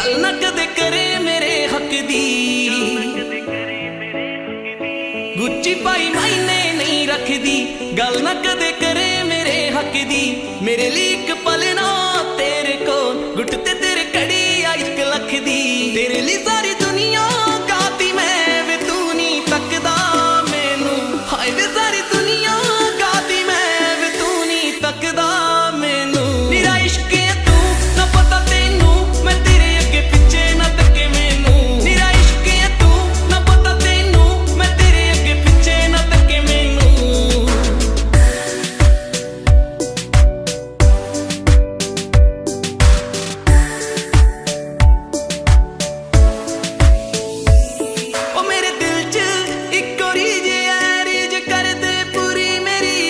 गल ना कदे करे मेरे हक दी। गुच्ची पाई मायने नहीं रखदी, गल ना कदे करे मेरे हक दी। मेरे लिए एक पल ना तेरे को गुट ते तेरे कड़ी आ 1 लख दी। तेरे लिए सारी दुनिया गाती मैं वे तू नहीं तकदा मैनू। हाय वे सारी दुनिया गाती मैं वे तू नहीं तकदा मैनू। मेरा इश्क है तू ना पता तेनू, मैं तेरे अगे पिछे ना तके मैनू। मेरा इश्क है तू ना पता तेनू, मैं तेरे अगे पिछे ना तके मैनू। ओ मेरे दिल च एक रीज है, रीज कर दे पूरी मेरी।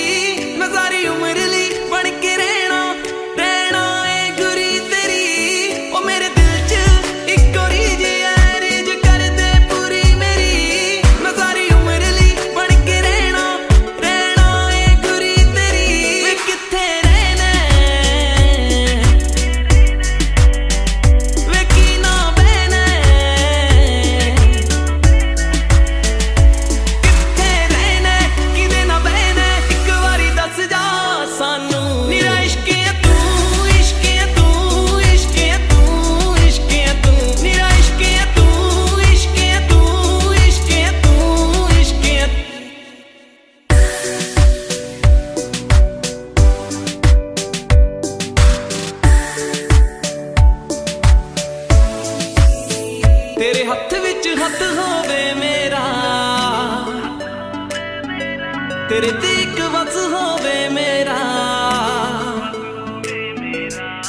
मैं सारी उम्र ली बन के रहना ए गुरी तेरी। ओ मेरे दिल च एक रीज है, रीज कर दे पूरी मेरी। मैं सारी उम्र ली बन के रहना ए गुरी तेरी। वे किथे रहना वे की ना बहना, किथे रहना किदे ना बहना, एक वारी दस जा सानू। मेरा इश्क है तू, इश्क है तू, इश्क है तू, इश्क है तू। मेरा इश्क है तू, इश्क है तू, इश्क है तू, इश्क है तू। तेरे हथ विच हथ होवे मेरा, तेरे ते एक वस होवे मेरा।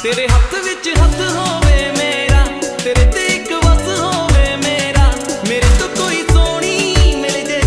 तेरे हथ विच हथ होवे मेरा, तेरे ते एक वस होवे मेरा। मेरे तो कोई सोनी मिल जे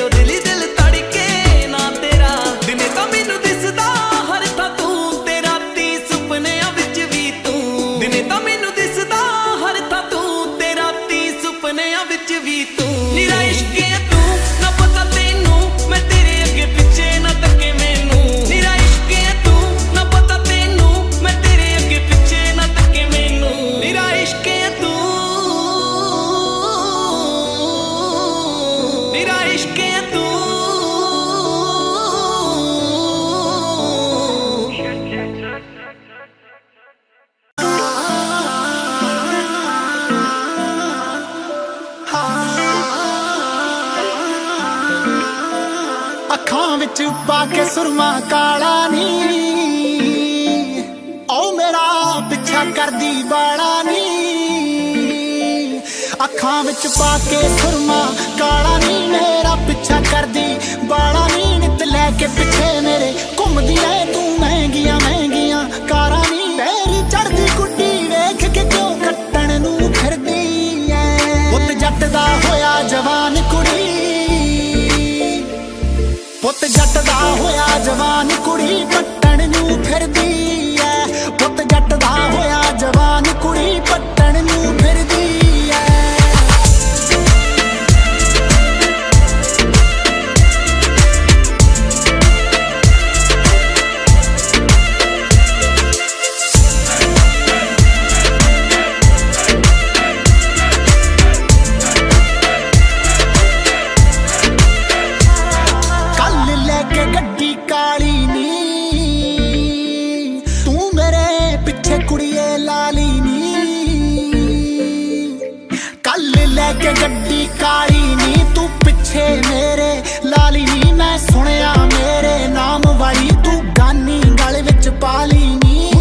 ओ दिल ही दिल तड़के ना तेरा। दिने तां मैनू दिसदा हर थां तू, ते राती सुपनियां विच भी तू। दिने तां मैनू दिसदा हर थां तू, ते राती सुपनियां विच भी तू। मेरा इश्क है तू ना पता तेनू, मैं तेरे अगे पिछे ना तके मैनू। मेरा इश्क है तू ना पता तेनू, मैं तेरे अगे पिछे ना तके मैनू। मेरा इश्क है तू, मेरा इश्क है तू। ਅੱਖਾਂ ਵਿੱਚ ਪਾ ਕੇ ਸੁਰਮਾ ਕਾਲਾ ਨੀ, ਓ ਮੇਰਾ ਪਿੱਛਾ ਕਰਦੀ ਬਾਲਾ ਨੀ। ਅੱਖਾਂ ਵਿੱਚ ਪਾ ਕੇ ਸੁਰਮਾ ਕਾਲਾ ਨੀ, ਮੇਰਾ ਪਿੱਛਾ ਕਰਦੀ ਬਾਲਾ ਨੀ। ਨਿੱਤ ਲੈ ਕੇ ਪਿੱਛੇ ਮੇਰੇ ਘੁੰਮਦੀ ਐ ਤੂੰ ਮਹਿੰਗੀਆਂ ਮਹਿੰਗੀਆਂ ਕਾਰਾਂ ਨੀ। ਤੇਰੀ ਚੜਦੀ ਗੁੱਡੀ ਵੇਖ ਕੇ ਕਿਉਂ ਕੱਟਣ ਨੂੰ ਫਿਰਦੀ ਐ। ਪੁੱਤ ਜੱਟ ਦਾ ਹੋਇਆ ਜਵਾਨ ਕੁੜੀ, ਪੁੱਤ ਜੱਟ ਦਾ ਹੋਇਆ ਜਵਾਨ ਕੁੜੀ ਪੱਟਣ ਨੂੰ ਫਿਰਦੀ ਐ। ਪੁੱਤ ਜੱਟ ਦਾ ਹੋਇਆ ਜਵਾਨ ਕੁੜੀ ਪੱਟਣ ਨੂੰ ਫਿਰਦੀ ਐ। ਕੱਲ ਲੈ ਕੇ ਗੱਡੀ ਕਾਲੀ ਨੀ, ਤੂੰ ਮੇਰੇ ਪਿੱਛੇ ਕੁੜੀਏ ਲਾਲੀ ਨੀ। ਕੱਲ ਲੈ ਕੇ ਗੱਡੀ ਕਾਲੀ ਨੀ, ਤੂੰ ਪਿੱਛੇ ਮੇਰੇ ਲਾਲੀ ਨੀ। ਮੈਂ ਸੁਣਿਆ ਮੇਰੇ ਨਾਮ ਵਾਲੀ ਤੂੰ ਗਾਨੀ ਗਲ ਵਿੱਚ ਪਾਲੀ ਨੀ।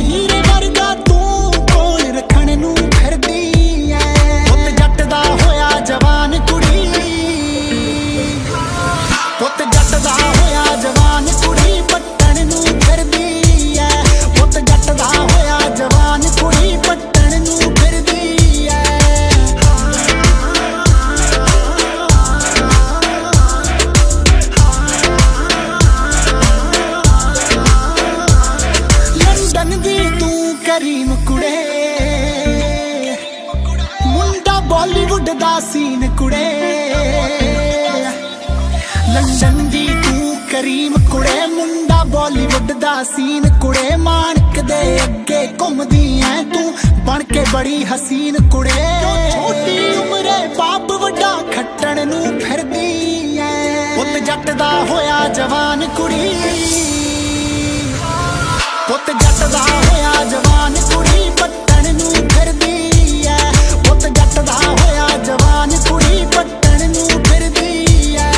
ਹੀਰੇ ਵਰਗਾ ਤੂੰ ਕੋਲ ਰੱਖਣ ਨੂੰ ਫਿਰਦੀ ਐ। ਪੁੱਤ ਜੱਟ ਦਾ ਹੋਇਆ ਜਵਾਨ ਕੁੜੀ, ਪੁੱਤ ਜੱਟ ਦਾ ਹੋਇਆ ਜਵਾਨ ਕੁੜੀ ਪੱਟਣ ਨੂੰ ਫਿਰਦੀ ਐ। ਪੁੱਤ ਜੱਟ ਦਾ ਹੋਇਆ ਜਵਾਨ ਕੁੜੀ ਪੱਟਣ ਨੂੰ ਫਿਰਦੀ ਐ। ਲੰਡਨ ਦੀ ਤੂੰ ਕਰੀਮ ਕੁੜੇ, ਮੁੰਡਾ ਬਾਲੀਵੁੱਡ ਦਾ ਸੀਨ ਕੁੜੇ। ਲੰਡਨ ਦੀ ਤੂੰ ਕਰੀਮ ਕੁੜੇ, ਮੁੰਡਾ ਬਾਲੀਵੁੱਡ ਦਾ ਸੀਨ ਕੁੜੇ। ਮਾਣਕ ਦੇ ਅੱਗੇ ਘੁੰਮਦੀ ਐ ਤੂੰ बन के बड़ी हसीन कुड़े छोटी उम्रे बाप वड्डा खट्टण नू फिरदी ऐ पुत जट दा होया जवान कुड़ी पुत जट दा होया जवान कुड़ी पट्टण नू फिरदी ऐ पुत जट दा होया जवान कुड़ी पट्टण नू फिरदी ऐ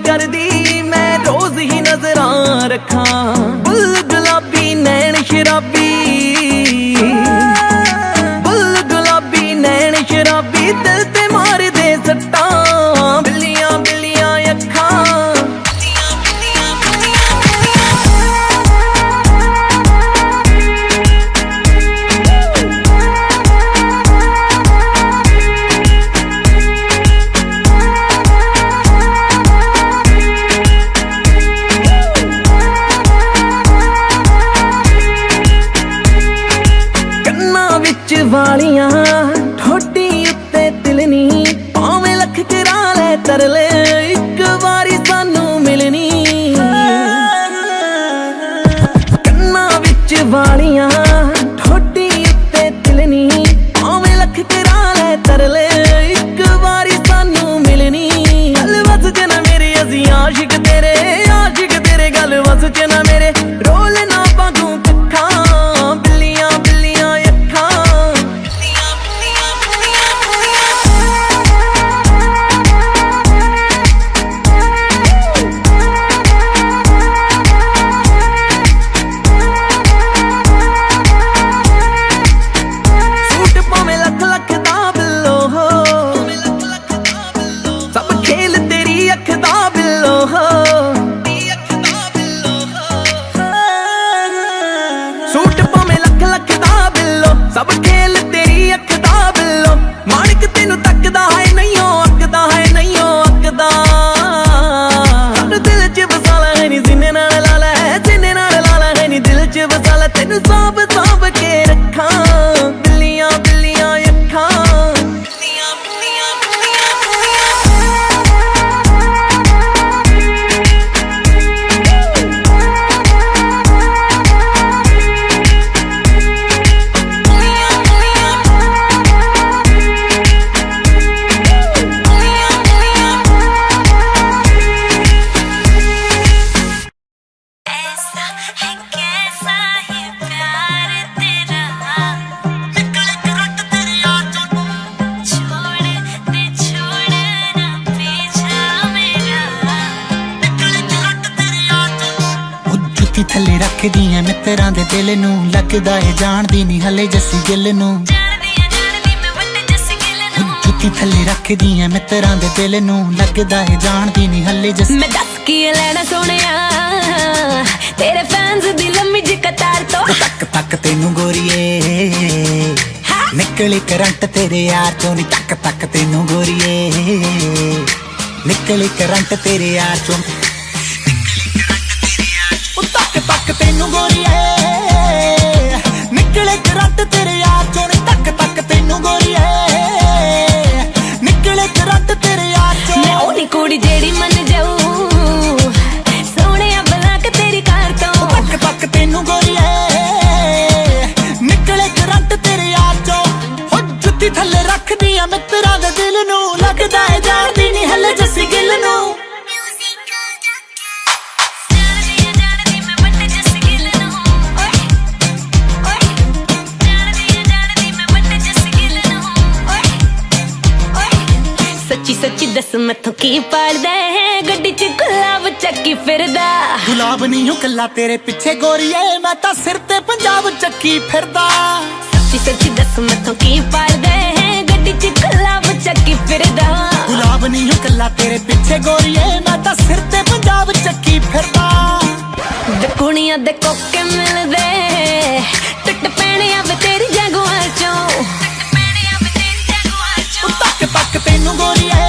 करदी मैं रोज ही नजरां रखा बुल गुलाबी नैन शराबी बुल गुलाबी नैन शराबी दिल ते मार दे सट्टा बिल्लियां बिल्लियां अखां वालियां ठोडी उत्ते तिलनी भावें लख करा ले तरले एक वारी सानू मिलनी कन्ना विच वालियां ठोडी उत्ते तिलनी भावें लख करा ले तरले एक वारी सानू मिलनी गल वस च ना मेरे असी आशिक तेरे गल वस च ना मेरे रोल ना पागू कखा बिल्लियां बिल्लियां सब खेल तेरी अख दा बिल्लो माणिक तेनू तकदा है नहीं अकदा अकदा दिल च बसाला है नी सीने नाल लाला है नी दिल च बसाला तेनू सांभ सांभ के रखा बिल्लियां बिल्लियां अखां थले रखदी ऐ मित्रां दे दिल नू लगदा है जानदी नी हले जस्सी गिल नू जुत्ती थले रखदी ऐ मित्रां दे दिल नू लगदा है जानदी नी हले जस्सी मैं दस की लेना सोनिया तेरे फैंस दी लम्मी जी कतार तो तक तक तेनू गोरीए निकली करंट तेरे यार चों नी तक तक तेनू गोरीए निकली करंट तेरे यार चों तक तेनू गोरीए निकले करंट तेरे यार चों तक तक तेनू गोरीए निकले करंट तेरे यार चों मैं ओनी कुड़ी जेड़ी मन जाऊं सोने बला के तेरी कार तो तक तक तेनू गोरीए निकले करंट तेरे यार चों हो जुत्ती थले रख दिया मित्रां दे दिल नू लग ਤੱਕਦਾ ਏ ਜਾਣਦੀ ਨਹੀਂ ਹਲੇ ਜੱਸੀ ਗਿੱਲ ਨੂੰ ਸੱਚੀ ਸੱਚੀ ਦੱਸ ਮੈਥੋਂ ਕੀ ਪਾੜਦਾ ਹੈ ਗੱਡੀ 'ਚ ਗੁਲਾਬ ਚੱਕੀ ਫਿਰਦਾ ਗੁਲਾਬ ਨਹੀਂ ਹੂੰ ਕੱਲਾ ਤੇਰੇ ਪਿੱਛੇ ਗੋਰੀਏ ਮੈਂ ਤਾਂ ਸਿਰ ਤੇ ਪੰਜਾਬ ਚੱਕੀ ਫਿਰਦਾ ਸੱਚੀ ਸੱਚੀ ਦੱਸ ਮੈਥੋਂ ਕੀ ਪਾੜਦਾ ਹੈ ਗੱਡੀ 'ਚ ਗੁਲਾਬ ਚੱਕੀ ਫਿਰਦਾ ਗੁਲਾਬ ਨਹੀਂ ਹੂੰ ਕੱਲਾ ਤੇਰੇ ਪਿੱਛੇ ਗੋਰੀਏ ਮੈਂ ਤਾਂ ਸਿਰ ਤੇ ਪੰਜਾਬ ਚੱਕੀ ਫਿਰਦਾ ਦੇ ਕੁੜੀਆਂ ਦੇ ਕੋਕੇ ਮਿਲਦੇ ਟੁੱਟ ਪੈਣੇ ਆਵੇ ਤੇਰੀ ਜਗਵਾਰ ਚੋਂ ਤੱਕ ਤੱਕ ਤੈਨੂੰ ਗੋਰੀਏ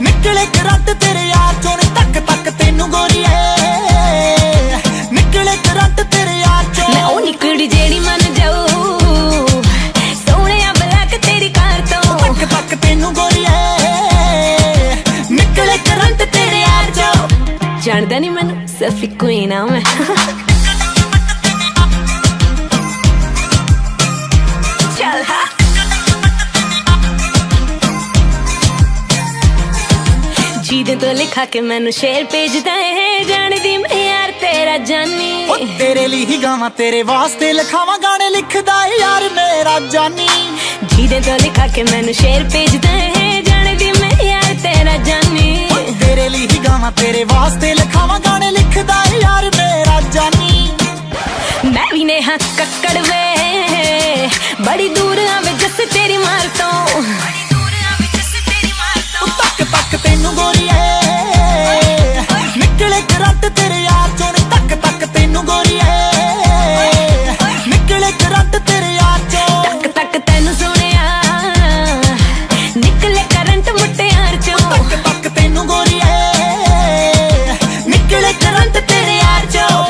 ਨਿਕਲੇ ਕਰੰਟ ਤੇਰੇ ਯਾਰ ਚੋਂ ਤੱਕ ਤੱਕ ਤੈਨੂੰ ਗੋਰੀਏ ਨਿਕਲੇ ਕਰੰਟ ਤੇਰੇ ਯਾਰ ਚੋਂ ਮੈਂ ਉਹ ਨਿਕੜੀ ਜਿਹੜੀ ਮੰਨ ਜਾਊ ਸੋਹਣਿਆ ਬਲੈਕ ਤੇਰੀ ਕਾਰ ਤੋਂ ਤੱਕ ਤੱਕ ਤੈਨੂੰ ਗੋਰੀਏ ਨਿਕਲੇ ਕਰੰਟ ਤੇਰੇ ਯਾਰ ਚੋਂ ਜਾਣਦਾ ਨਹੀਂ ਮੈਨੂੰ ਸਫੀ ਕੁਈਨ ਆ ਮੈਂ ਚੱਲ ਹਾਂ ਜਿਹਦੇ ਤੋਂ ਲਿਖਾ ਕੇ ਮੈਨੂੰ ਸ਼ੇਰ ਭੇਜਦਾ ਹੈ ਜਾਣਦੀ ਮੈਂ ਯਾਰ ਤੇਰਾ ਜਾਨੀ ਉਹ ਤੇਰੇ ਲਈ ਹੀ ਗਾਵਾਂ ਤੇਰੇ ਵਾਸਤੇ ਲਿਖਾਵਾਂ ਗਾਣੇ ਲਿਖਦਾ ਏ ਯਾਰ ਮੇਰਾ ਜਾਨੀ ਜਿਹਦੇ ਤੋਂ ਲਿਖਾ ਕੇ ਮੈਨੂੰ ਸ਼ੇਰ ਭੇਜਦਾ ਹੈ ਜਾਣਦੀ ਮੈਂ ਯਾਰ ਤੇਰਾ ਜਾਨੀ ਤੇਰੇ ਲਈ ਹੀ ਗਾਵਾਂ ਤੇਰੇ ਵਾਸਤੇ ਲਿਖਾਵਾਂ ਗਾਣੇ ਲਿਖਦਾ ਏ ਯਾਰ ਮੇਰਾ ਜਾਨੀ ਮੈਂ ਵੀ ਨੇ ਹੱਥ ਕੱਕੜ ਵੇ ਬੜੀ ਦੂਰ ਆਵੇ ਜੱਸ ਤੇਰੀ ਮਾਰ ਤੋਂ ਤੱਕ ਤੱਕ ਤੈਨੂੰ ਗੋਰੀਏ ਨਿਕਲੇ ਕਰੰਟ ਤੇਰੇ ਯਾਰ ਚੋਂ ਤੱਕ ਤੱਕ ਤੈਨੂੰ ਗੋਰੀਏ ਨਿਕਲੇ ਕਰੰਟ ਤੇਰੇ ਯਾਰ ਚੋਂ ਤੱਕ ਤੱਕ ਤੈਨੂੰ ਸੁਣਿਆ ਨਿਕਲੇ ਕਰੰਟ ਮੁੱਟਿਆਰ ਚੋਂ ਤੱਕ ਤੱਕ ਤੈਨੂੰ ਗੋਰੀਏ ਨਿਕਲੇ ਕਰੰਟ ਤੇਰੇ ਯਾਰ ਚੋਂ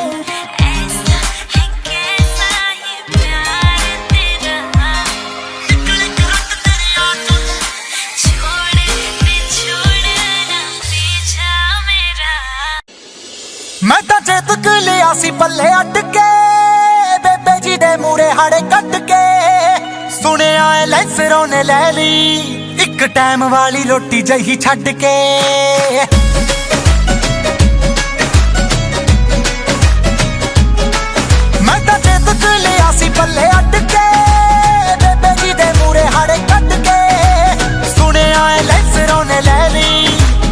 ਮੈਂ ਤਾਂ ਚੇਤਕ ਲਿਆ ਸੀ ਪੱਲੇ ਅੱਡ ਕੇ ਬੇਬੇ ਜੀ ਦੇ ਮੂਰੇ ਹਾੜੇ ਕੱਢ ਕੇ ਸੁਣਿਆ ਏ ਲੈਂਸਰੋਂ ਨੇ ਲੈ ਲਈ ਇੱਕ ਟਾਈਮ ਵਾਲੀ ਰੋਟੀ ਜਹੀ ਛੱਡ ਕੇ ਮੈਂ ਤਾਂ ਚੇਤਕ ਲਿਆ ਸੀ ਪੱਲੇ ਅੱਡ ਕੇ ਬੇਬੇ ਜੀ ਦੇ ਮੂਰੇ ਹਾੜੇ ਕੱਢ ਕੇ ਸੁਣਿਆ ਏ ਲੈਂਸਰੋਂ ਨੇ ਲੈ ਲਈ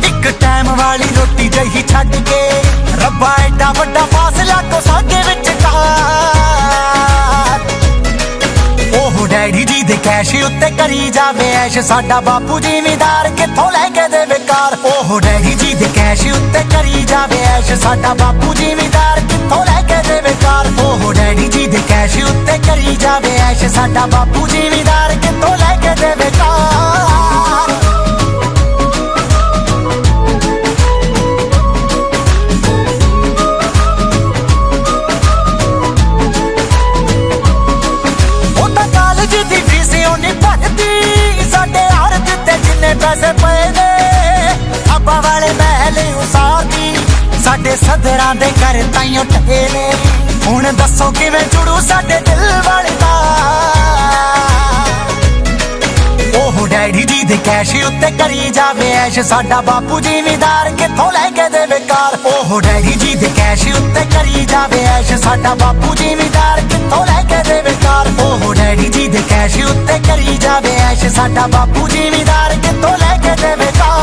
ਇੱਕ ਟਾਈਮ ਵਾਲੀ ਰੋਟੀ ਜਹੀ ਛੱਡ ਕੇ ਰੱਬਾ ਐਡਾ ਵੱਡਾ ਫਾਸਲਾ ਕੋ ਸਾਡੇ ਵਿਚਕਾਰ ਉਹ ਡੈਡੀ ਜੀ ਦੇ ਕੈਸ਼ ਉੱਤੇ ਕਰੀ ਜਾਵੇ ਐਸ਼ ਸਾਡਾ ਬਾਪੂ ਜ਼ਿਮੀਦਾਰ ਕਿੱਥੋਂ ਲੈ ਕੇ ਦੇਵੇ ਕਾਰ ਉਹ ਡੈਡੀ ਜੀ ਦੇ ਕੈਸ਼ ਉੱਤੇ ਕਰੀ ਜਾਵੇ ਐਸ਼ ਸਾਡਾ ਬਾਪੂ ਜ਼ਿਮੀਦਾਰ ਕਿੱਥੋਂ ਲੈ ਕੇ ਦੇਵੇ ਕਾਰ ਉਹ ਡੈਡੀ ਜੀ ਦੇ ਕੈਸ਼ ਉੱਤੇ ਕਰੀ ਜਾਵੇ ਐਸ਼ ਸਾਡਾ ਬਾਪੂ ਜ਼ਿਮੀਦਾਰ ਕਿੱਥੋਂ ਲੈ ਕੇ ਦੇਵੇ ਕਾਰ ਦੀ ਫੀਸ ਉਹਨੀ ਭਰਦੀ ਸਾਡੇ ਹਰਦ ਤੇ ਜਿੰਨੇ ਪੈਸੇ ਪਏ ਨੇ ਅੱਬਾ ਵਾਲੇ ਮਹਿਲ ਉਸਾਰਦੀ ਸਾਡੇ ਸਦਰਾਂ ਦੇ ਘਰ ਤਾਈਓ ਠੇ ਨੇ ਹੁਣ ਦੱਸੋ ਕਿਵੇਂ ਜੁੜੂ ਸਾਡੇ ਦਿਲ ਵਾਲੇ ਦਾ ਉਹ ਡੈਡੀ ਜੀ ਦੇ ਕੈਸ਼ ਉੱਤੇ ਕਰੀ ਜਾਵੇ ਐਸ਼ ਸਾਡਾ ਬਾਪੂ ਜ਼ਿਮੀਦਾਰ ਕਿੱਥੋਂ ਲੈ ਕੇ ਦੇਵੇ ਕਾਰ ਉਹ ਡੈਡੀ ਜੀ ਦੇ ਕੈਸ਼ ਉੱਤੇ ਕਰੀ ਜਾਵੇ ਐਸ਼ ਸਾਡਾ ਬਾਪੂ ਜ਼ਿਮੀਦਾਰ ਕਿੱਥੋਂ ਲੈ ਕੇ ਦੇਵੇ ਕਾਰ ਉਹ ਡੈਡੀ ਜੀ ਦੇ ਕੈਸ਼ ਉੱਤੇ ਕਰੀ ਜਾਵੇ ਐਸ਼ ਸਾਡਾ ਬਾਪੂ ਜ਼ਿਮੀਦਾਰ ਕਿੱਥੋਂ ਲੈ ਕੇ ਦੇਵੇ ਕਾਰ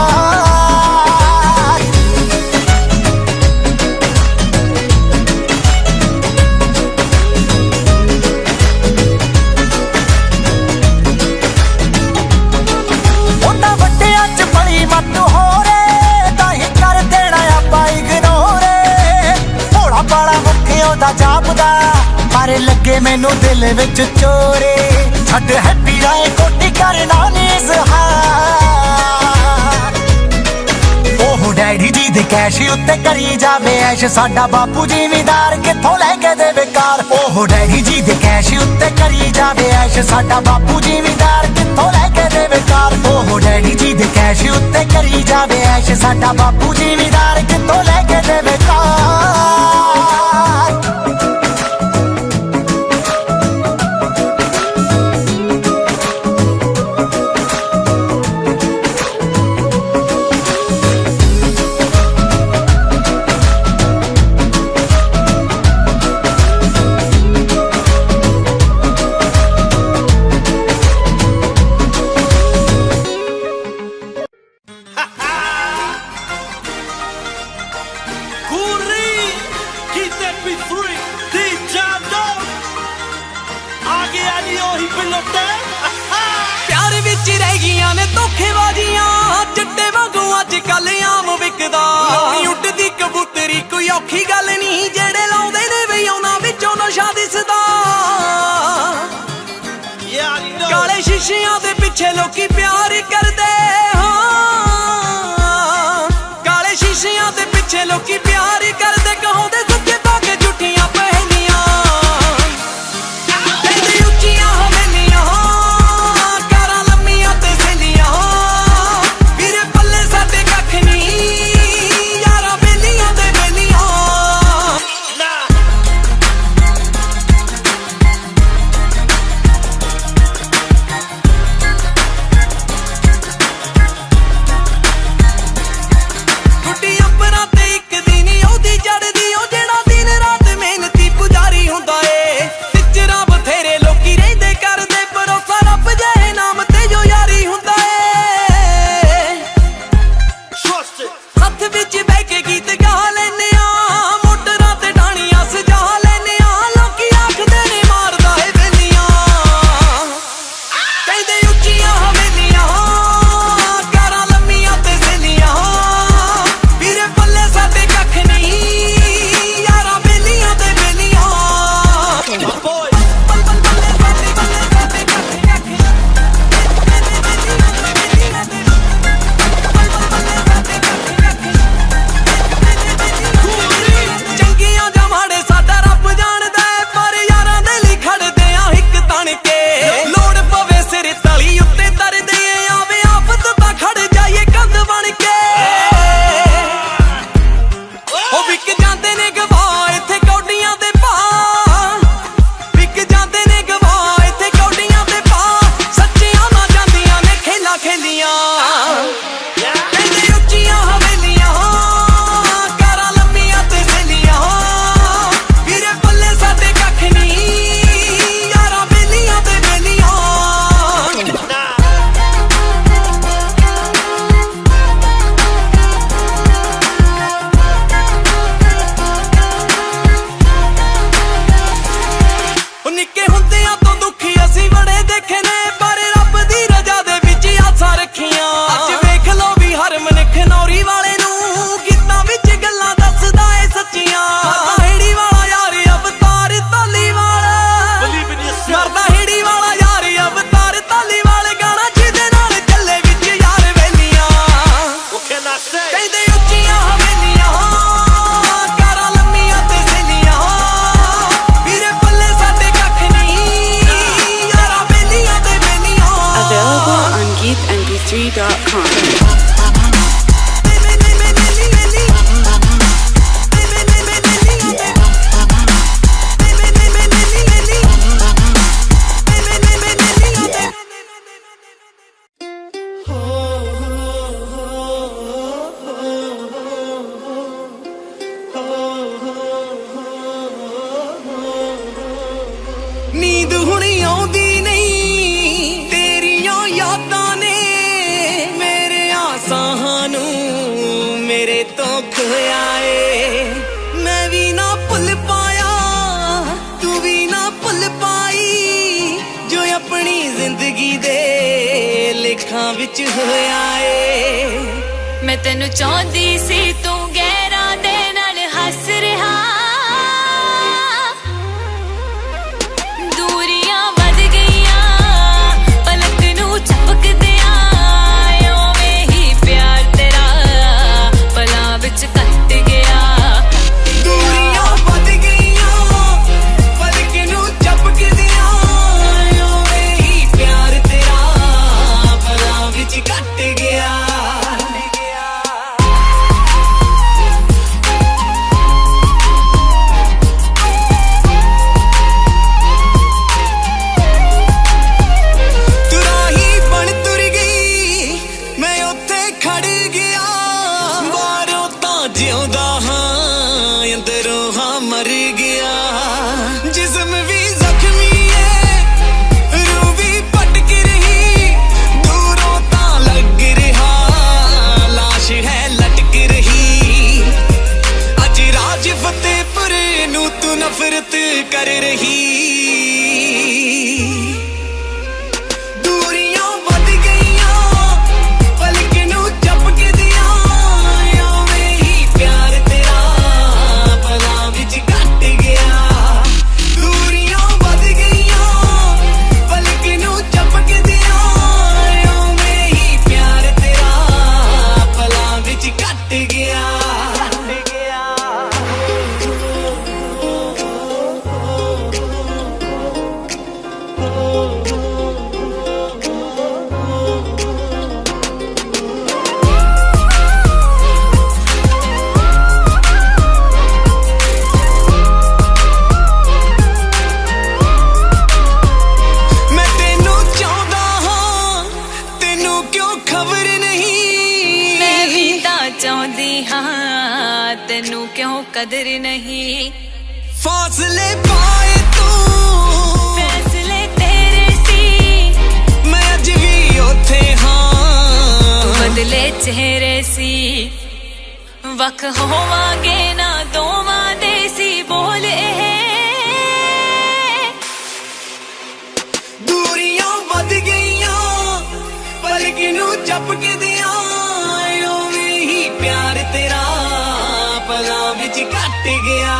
ਜਾਪਦਾ ਪਰ ਲੱਗੇ ਮੈਨੂੰ ਦਿਲ ਵਿੱਚ ਚੋਰੇ ਛੱਡ ਹੈਪੀ ਰਾਏ ਕੋਟੀ ਕਰਨਾ ਨੀ ਜ਼ਹਾਰ ਉਹ ਡੈਡੀ ਜੀ ਦੇ ਕੈਸ਼ ਉੱਤੇ ਕਰੀ ਜਾਵੇ ਐਸ਼ ਸਾਡਾ ਬਾਪੂ ਜ਼ਿਮੀਦਾਰ ਕਿੱਥੋਂ ਲੈ ਕੇ ਦੇਵੇ ਕਾਰ ਉਹ ਡੈਡੀ ਜੀ ਦੇ ਕੈਸ਼ ਉੱਤੇ ਕਰੀ ਜਾਵੇ ਐਸ਼ ਸਾਡਾ ਬਾਪੂ ਜ਼ਿਮੀਦਾਰ ਕਿੱਥੋਂ ਲੈ ਕੇ ਦੇਵੇ ਕਾਰ ਉਹ ਡੈਡੀ ਜੀ ਦੇ ਕੈਸ਼ ਉੱਤੇ ਕਰੀ ਜਾਵੇ ਐਸ਼ ਸਾਡਾ ਬਾਪੂ ਜ਼ਿਮੀਦਾਰ ਕਿੱਥੋਂ ਲੈ ਕੇ ਦੇਵੇ ਕਾਰ ਔਖੀ ਗੱਲ ਨਹੀਂ ਜਿਹੜੇ ਲਾਉਂਦੇ ਨੇ ਵੀ ਉਹਨਾਂ ਵਿੱਚੋਂ ਨਸ਼ਾ ਦਿਸਦਾ ਕਾਲੇ ਸ਼ੀਸ਼ਿਆਂ ਦੇ ਪਿੱਛੇ ਲੋਕੀ ਪਿਆਰ ਕਰਦੇ ਹਾਂ ਕਾਲੇ ਸ਼ੀਸ਼ਿਆਂ ਦੇ ਪਿੱਛੇ ਲੋਕੀ ਪਿਆਰ ਕਰਦੇ ਕਹਾਉਂਦੇ ਸੱਚੇ ਪਾ ਕੇ ਝੂਠੀਆਂ ਪਹਿਲੀਆਂ ਕਹਿੰਦੇ ਉੱਚੀਆਂ ਹਵੇਲੀਆਂ ਕਾਰਾਂ ਲੰਮੀਆਂ ਤੇ ਸੇਲੀਆਂ ਵੀਰੇ ਪੱਲੇ ਸਾਡੇ ਕੱਖ ਨਹੀਂ ਯਾਰਾਂ ਬੇਲੀਆਂ ਤੇ ਬੇਲੀਆਂ ਗੁੱਡੀ ਅੰਬਰਾਂ ਤੇ ਇੱਕ ਦਿਨ ਉਹਦੀ ਚੜ੍ਹਦੀ ਉਹ ਜਿਹੜਾ ਦਿਨ ਰਾਤ ਮਿਹਨਤੀ ਪੁਜਾਰੀ ਹੁੰਦਾ ਏ ਟਿਚਰਾਂ ਬਥੇਰੇ ਲੋਕੀ ਰਹਿੰਦੇ ਕਰਦੇ ਭਰੋਸਾ ਰੱਬ ਜਿਹੇ ਨਾਮ ਤੇ ਜੋ ਯਾਰੀ ਹੁੰਦਾ ਏ ਹੱਥ ਵਿੱਚ ਬਹਿ ਕੇ ਗੀਤ ਗਾ ਲੈਨੇ ਆ ਮੋਟਰਾਂ ਤੇ ਢਾਣੀਆਂ ਸਜਾ ਲੈਨੇ ਆ ਲੋਕੀ ਆਖਦੇ ਨੇ ਮਾਰਦਾ ਏ ਵੇਲੀਆਂ ਕਹਿੰਦੇ ਉੱਚੀਆਂ ਹਵੇਲੀਆਂ ਕਾਰਾਂ ਲੰਮੀਆਂ ਤੇ ਸੇਲੀਆਂ ਵੀਰੇ ਪੱਲੇ ਸਾਡੇ ਕੱਖ ਨਹੀਂ ਯਾਰਾਂ ਬੇਲੀਆਂ ਤੇ ਬੇਲੀਆਂ ਚੰਗੀਆਂ ਜਾਂ ਮਾੜੇ ਸਾਡਾ ਰੱਬ ਜਾਣਦਾ ਏ ਪਰ ਯਾਰਾਂ ਦੇ ਲਈ ਖੜਦੇ ਆ ਇੱਕ ਤਣ ਕੇ ਲੋੜ ਪਵੇ ਸਿਰ ਤਲੀ ਉੱਤੇ ਤਰਦੇ ਆਵੇ ਆਫਤ ਤਾਂ ਖੜ ਜਾਈਏ ਕੰਧ ਬਣ ਕੇ ਉਹ ਵਿਕ ਜਾਂਦੇ ਨੇ ਗਵਾਹ ਇੱਥੇ ਕੌਡੀਆਂ ਦੇ ਭਾਅ ਵਿਕ ਜਾਂਦੇ ਨੇ ਗਵਾਹ ਇੱਥੇ ਕੌਡੀਆਂ ਦੇ ਭਾਅ ਸੱਚੀਆਂ ਨਾ ਜਾਂਦੀਆਂ ਨੇ ਖੇਲਾਂ ਖੇਲੀਆਂ ਕਹਿੰਦੇ ਉੱਚੀਆਂ ਹਵੇਲੀਆਂ ਕਾਰਾਂ ਲੰਮੀਆਂ ਤੇ ਸੇਲੀਆਂ ਵੀਰੇ ਪੱਲੇ ਸਾਡੇ ਕੱਖ ਨਹੀਂ ਯਾਰਾਂ ਬੇਲੀਆਂ ਤੇ ਬੇਲੀਆਂ ਉਹ ਨਿੱਕੇ ਹੁੰਦਿਆਂ ਤੋਂ ਦੁਖੀ ਅਸੀਂ ਬੜੇ ਦੇਖੇ ਨੇ ਪਰ ਰੱਬ ਦੀ ਰਜ਼ਾ ਦੇ ਵਿੱਚ ਆਸਾਂ ਰੱਖੀਆਂ ਅੱਜ ਵੇਖ ਲੋ ਵੀ ਹਰ ਮਨੁੱਖ ਨੌਰੀ ਵਾਲੇ ਨੂੰ ਗੀਤਾਂ ਵਿੱਚ ਗੱਲਾਂ ਦੱਸਦਾ ਏ ਸੱਚੀਆਂ ਮਰਦਾ ਹੇੜੀ ਵਾਲਾ ਯਾਰ ਅਵਤਾਰ ਧਾਲੀਵਾਲ ਮਰਦਾ ਹੇੜੀ ਵਾਲਾ ਯਾਰ ਅਵਤਾਰ ਧਾਲੀਵਾਲ ਗਾਣਾ ਜਿਹਦੇ ਨਾਲ ਚੱਲੇ ਵਿੱਚ ਯਾਰ ਵੇਲੀਆਂ ਕਹਿੰਦੇ ਉੱਚੀਆਂ ਹਵੇਲੀਆਂ ਕਾਰਾਂ ਲੰਮੀਆਂ ਤੇ ਸੇਲੀਆਂ ਵੀਰੇ ਪੱਲੇ ਸਾਡੇ ਕੱਖ ਨਹੀਂ ਯਾਰਾਂ ਬੇਲੀਆਂ ਤੇ ਬੇਲੀਆਂ Available on geekmp3.com. ਨੀਂਦ ਹੁਣ ਆਉਂਦੀ ਨਹੀਂ ਤੇਰੀਆਂ ਯਾਦਾਂ ਨੇ ਮੇਰੇ ਆਸਾਂ ਨੂੰ ਮੇਰੇ ਤੋਂ ਖੋਇਆ ਏ ਮੈਂ ਵੀ ਨਾ ਭੁੱਲ ਪਾਇਆ ਤੂੰ ਵੀ ਨਾ ਭੁੱਲ ਪਾਈ ਜੋ ਆਪਣੀ ਜ਼ਿੰਦਗੀ ਦੇ ਲੇਖਾਂ ਵਿੱਚ ਹੋਇਆ ਏ ਮੈਂ ਤੈਨੂੰ ਚਾਹੁੰਦੀ ਸੀ ਤੂੰ ਗਹਿਰਾਂ ਦੇ ਨਾਲ ਹੱਸ ਰਿਹਾ ਦੂਰੀਆਂ ਵੱਧ ਗਈਆਂ ਪਲਕ ਨੂੰ ਝਪਕਦਿਆਂ ਓਵੇਂ ਹੀ ਪਿਆਰ ਤੇਰਾ ਪਲਾਂ ਵਿੱਚ ਕੱਟ ਗਿਆ ਦੂਰੀਆਂ ਵੱਧ ਗਈਆਂ ਪਲਕ ਨੂੰ ਝਪਕਦਿਆਂ ਓਵੇਂ ਹੀ ਪਿਆਰ ਤੇਰਾ ਪਲਾਂ ਵਿੱਚ ਕੱਟ ਗਿਆ रूह भी भटक रही दूरों ता लग रहा खबर नहीं मैं भी ਤਾਂ ਚਾਹੁੰਦੀ ਹਾਂ ਤੈਨੂੰ ਕਿਉਂ ਕਦਰ ਨਹੀਂ फासले पाए तू फैसले तेरे सी मैं अज भी उथे हाँ बदले चेहरे सी वख होवांगे ना दोवां दे सी बोल दूरियां वध गईयां पलक नू झपक दियां ओवें ही प्यार तेरा पलां विच घट गया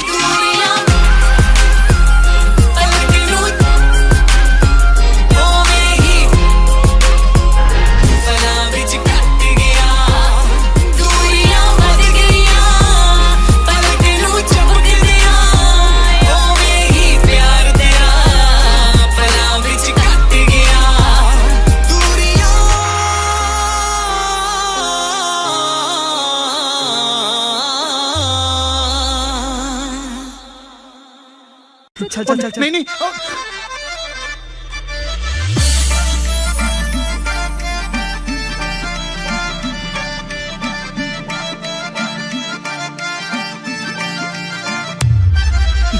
दूरियां पलक नू ओवें ही पलां विच घट गया दूरियां वध गईयां पलक नू झपक दियां ओवें ही प्यार तेरा पलां विच घट गया चल चल चल नहीं नहीं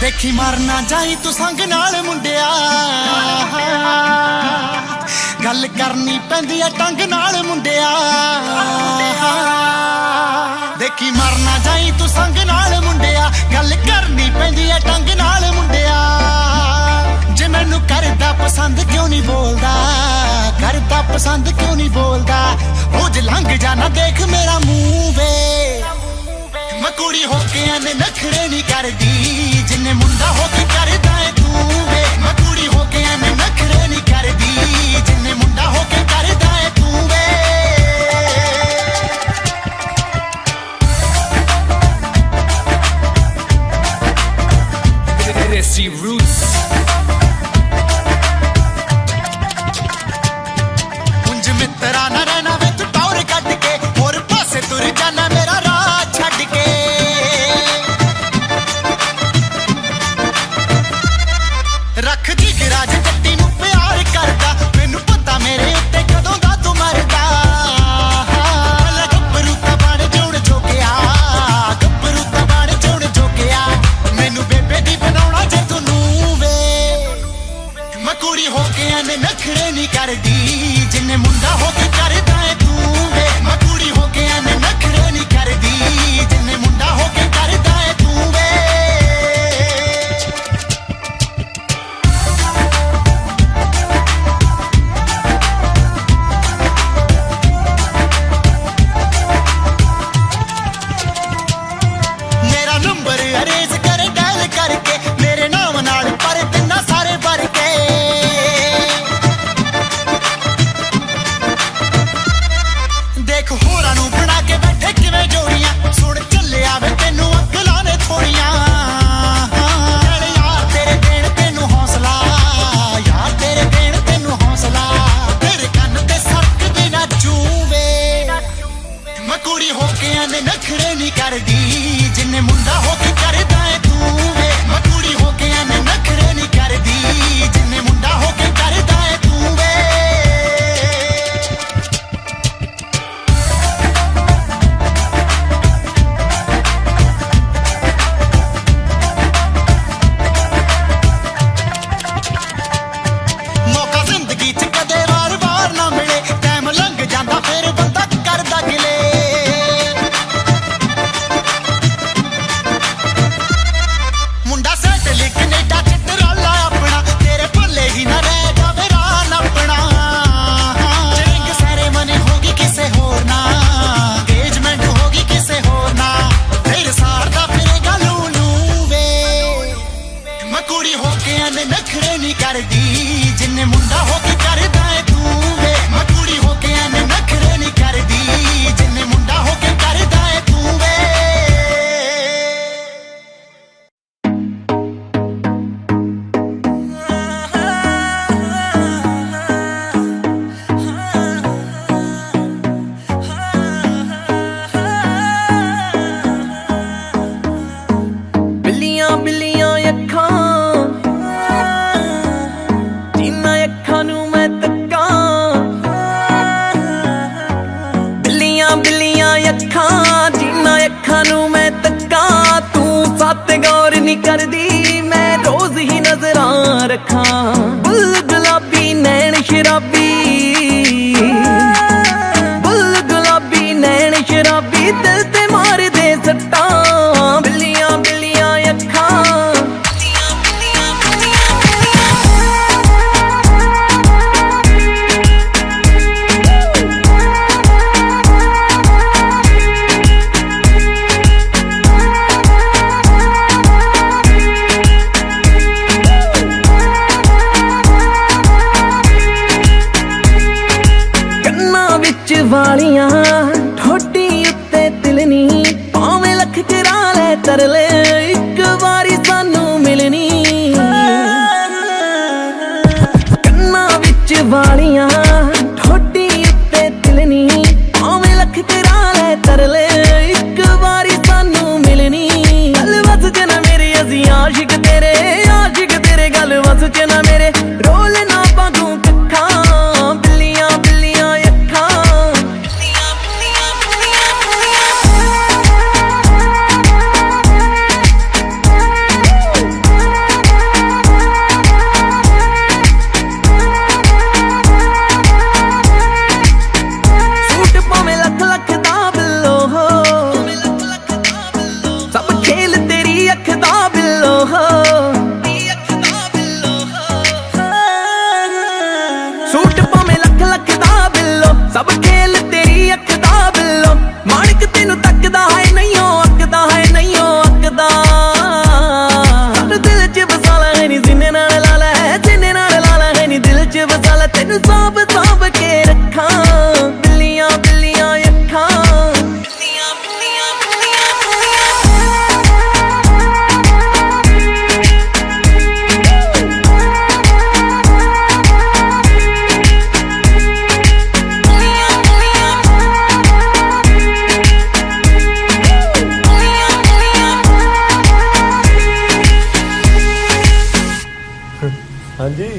देखी मारना जाई तू संग नाल मुंडिया गल करनी पैंदी आ टंग नाल मुंडिया देखी मारना जाई तू संग नाल मुंडिया गल करनी पैंदी आ टंग नाल मुंडिया जे मैनू करदा पसंद क्यों नहीं बोलदा करदा पसंद क्यों नहीं बोलदा रोज लंघ जाना देख मेरा मुंह वे मैं कुड़ी होके आने नखरे नहीं करदी जिन्ने मुंडा होके करदा है तू वे मैं कुड़ी होके आने नखरे नहीं करदी जिन्ने मुंडा होके करदा है तू वे Desi Roots कुंज मित्रा ना रहना वे तू टौर कट के और पासे तुर जाना मेरा राह छड़ के रख जी गिराज जट्टी नू प्यार करदा मैनू पता मेरे उत्ते कदों दा तू मरदा गब्बरू ता बण जोड़ झोकिया गब्बरू ता बण जोड़ झोकिया मैनू बेबे दी बनाउणा जे तू नू वे मैं कुड़ी होके आने नखरे नहीं करदी जिन्ने मुंडा होके करदा है तू वे मैं कुड़ी होके आने नखरे नहीं करदी जिन्ने मुंडा होके करदा है तू वे मेरा नंबर अरेज करे डायल करके मेरे नाम नाल पर दिना सारे भर के देख होरां नू बना के बैठे किवें जोड़ियां सुन चले आवे तेनू अकलां ने थोड़ियां यार तेरे देण तेनू हौसला यार तेरे देण तेनू हौसला तेरे कन्न ते सरक दे ना चूवे मैं कुड़ी होके आने नखरे नहीं करदी जिन्ने मुंडा होके करदा है तू वे मैं कुड़ी होके आने नखरे नहीं करदी जिन्ने मुंडा होके करदा है तू वे मौका जिंदगी च कदे वार वार ना मिले टाइम लंघ जांदा फिर बंदा करदा गिले रखां बुल गुलाबी नैन शराबी बुल गुलाबी नैन शराबी दिल ते मार दे सट्टां बिल्लियां बिल्लियां अखां वालियां ठोडी उत्ते तिलनी भावें लख करा ले तरले एक वारी सानू मिलनी कन्ना विच वालियां ठोडी उत्ते तिलनी भावें लख करा ले तरले एक वारी सानू मिलनी गल वस च ना मेरे असी आशिक तेरे गल वस च ना मेरे रोल ना पागू कखा बिल्लियां बिल्लियां अखां सब खेल तेरी अख दा बिल्लो माणक तेनू तकदा है नहीं अकदा अकदा दिल च बसाला है नी जिन्ने नाल लाला है नी दिल च बसाला तेनू सांभ सांभ के रखां बिल्लियां बिल्लियां अखां बिल्लियां बिल्लियां हाँ जी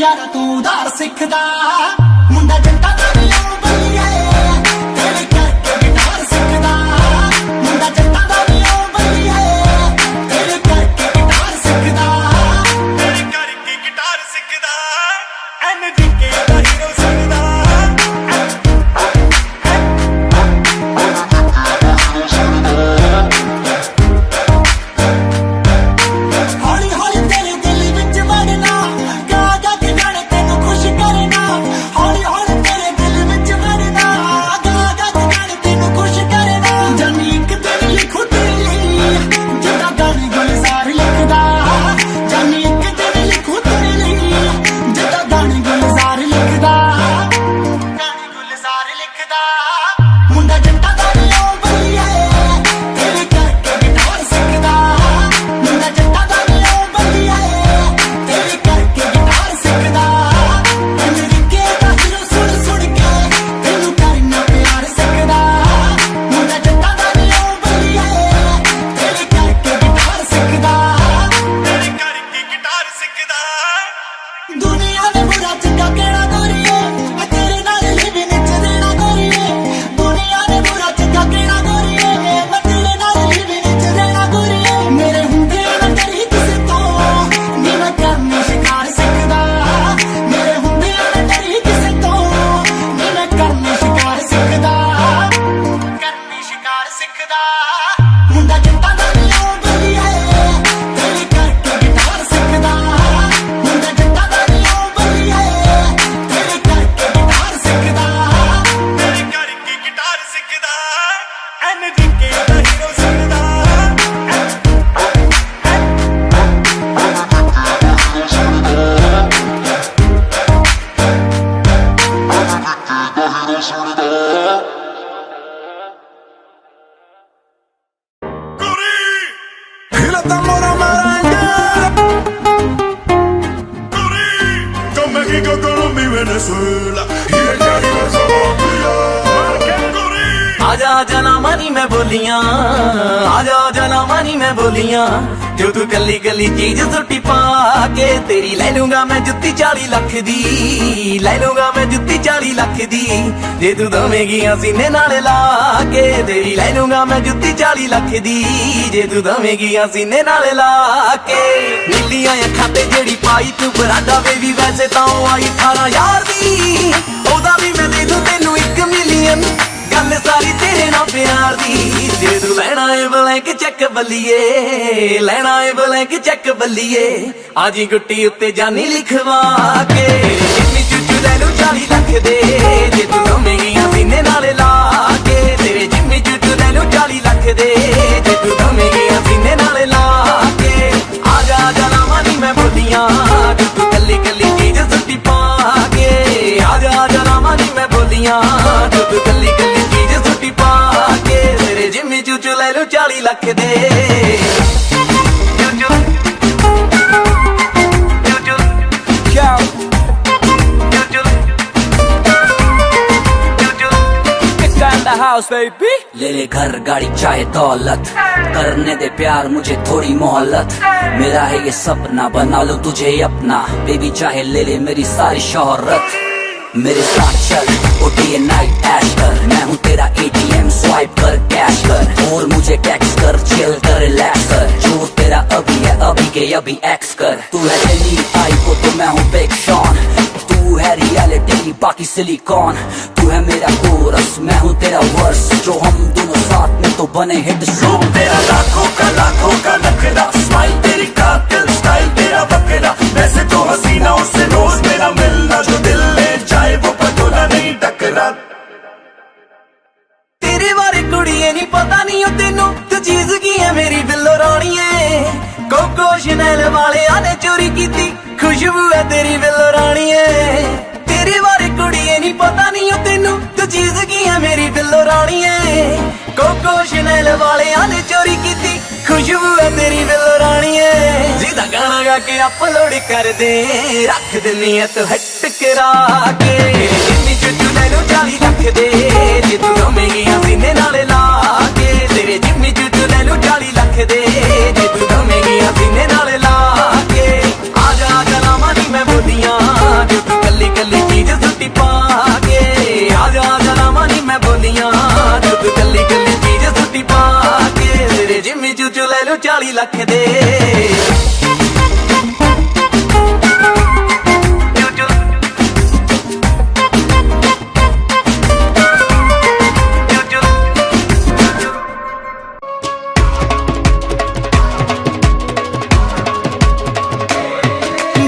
यार तू उधार सिखदा मुंडा जंटा दा नी आउं बल्लिए तेरे करके गिटार सिखदा मुंडा जंटा दा नी आउं बल्लिए तेरे करके गिटार सिखदा एनर्जी के दा हीरो सुनदा हौली हौली तेरे दिल विच वड़ना लिखदा जानी एक दिन लिखू तेरे लिए जिद्दां गाने गुलजार लिखदा México, Colombia y Venezuela. Y ella vive esa mafia. आजा आजा ना मानी मैं बोलियां, आजा आजा ना मानी मैं बोलियां, जो तू कली कली चीज सुट्टी पा के तेरी ले लूंगा मैं जुत्ती 40 लाख दी, ले लूंगा मैं जुत्ती 40 लाख दी, जे तू दवेगी सीने नाल ला के तेरी ले लूंगा मैं जुत्ती 40 लाख दी, जे तू दवेगी सीने नाल ला के। नीलियां अखां ते जेड़ी पाई तू बरांडा बेबी वैसे तां आई 18,000 दी, ओदा भी मैं दे दूं तेनू 1 मिलियन, गल सारी तेरे नाल प्यार दी, जे तू लेना है ब्लैंक चेक बल्लिए, लेना है ब्लैंक चेक बल्लिए, आजी गुट्टी उत्ते जानी लिखवा के, जिम्मी चूचू ले लू 40 लाख दे, जे तू दवेगी सीने नाल ला के, तेरे जिम्मी चूचू ले लू 40 लाख दे, जे तू दवेगी सीने नाल ला के। आजा आजा ना मानी मैं बोलियां, जो तू कली कली चीज सुट्टी पा के, आजा आजा ना मानी मैं बोलियां, जो तू कली कली चीज सुट्टी पा के, तेरे जिम्मी चूचू ले लू 40 लाख दे। चूचू चूचू क्या चूचू चूचू in the house baby। ले ले घर गाड़ी चाहे दौलत, करने दे प्यार मुझे थोड़ी मोहलत, मेरा है ये सपना बना लो तुझे अपना, बेबी चाहे ले ले मेरी सारी शोहरत, मेरे साथ चल ओ डे नाइट ऐश कर, मैं हूँ तेरा ATM स्वाइप कर कैश कर, और मुझे टैक्स कर चिल कर रिलैक्स कर, जो तेरा अभी है अभी के अभी एक्स कर, तू है दिल्ली आई को तो मैं हूँ बिग शॉन, तू है रियलिटी बाकी सिलिकॉन, तू है मेरा कोरस मैं हूँ तेरा वर्स, जो हम दोनों साथ में तो बने हिट सॉन्ग। तेरा लाखों का नखरा, स्माइल तेरी कातिल स्टाइल तेरा बकरा, वैसे तो हसीना उससे रोज मेरा मिलना, जो दिल ले जाए वो पटोला नहीं टकरा। तेरे बारे कुड़िए नी पता नहीं तेनू, तू चीज की है मेरी बिल्लो राणीए, कोको शनैल वाले आने चोरी कीती, खुशबू है तेरी बिल्लो राणीए, तेरे बारे कुड़िए नी पता नहीं तेनू, तू चीज की है मेरी बिल्लो राणीए, कोको शनैल वाले आने चोरी कीती, खुशबू है तेरी बिल्लो राणीए, जिदा गाना गा के अपलोड कर दे, रख दिनी है तू हट करा के, जिम्मी चूचू ले लू 40 लाख दे, जे तू दवेगी सीने नाल ला के, तेरे जिम्मी चूचू ले लू 40 लाख दे, जे तू दवेगी सीने नाल ला के। आजा आजा ना मानी मैं बोलियां, जो तू कली कली चीज सुट्टी पा के, आजा आजा ना मानी मैं बोलियां, जो तू कली कली चीज सुट्टी पा के, तेरे जिम्मी चूचू ले लू 40 लाख दे।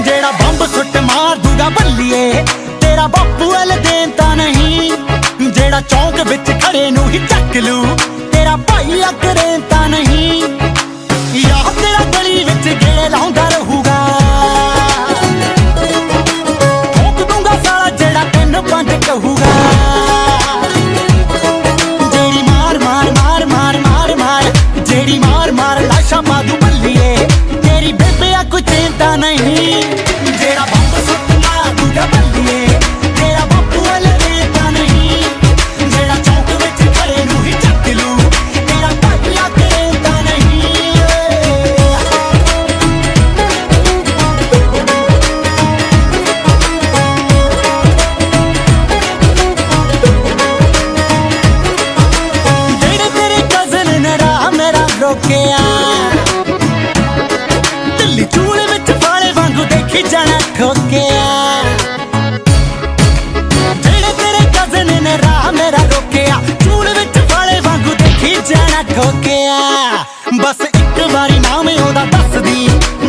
जेड़ा बंब सुट मार दूगा बल्लिए, तेरा बापू वाल देन ता नहीं, जेड़ा चौक विच खड़े नू ही चक लू, तेरा भाई अकरें ता नहीं, या तेरा गली विच गेड़े लाउंदा रहूगा, ठोक दूंगा साला जेड़ा 3-5 कहूगा, जेड़ी मार मार मार मार मार मार, जेड़ी मार मार लाशा मादू बल्लिए, तेरी बेबे आ कुछ चिंता नहीं, जेड़ा बंब सुट मार दूगा बल्लिए, तेरा बापू वाले देता नहीं, जेड़ा चौक विच खड़े नू ही चक लू, तेरा भाई अकरेंदा नहीं। जेड़े तेरे कज़न ने राह मेरा रोकिया, दिल्ली चूड़े विच फाले वांगू देखी जाना ठोकिया, जेड़े तेरे कज़न ने राह मेरा रोकिया, चूड़े विच फाले वांगू देखी जाना ठोकिया, बस एक बारी नाम ओदा दस दी,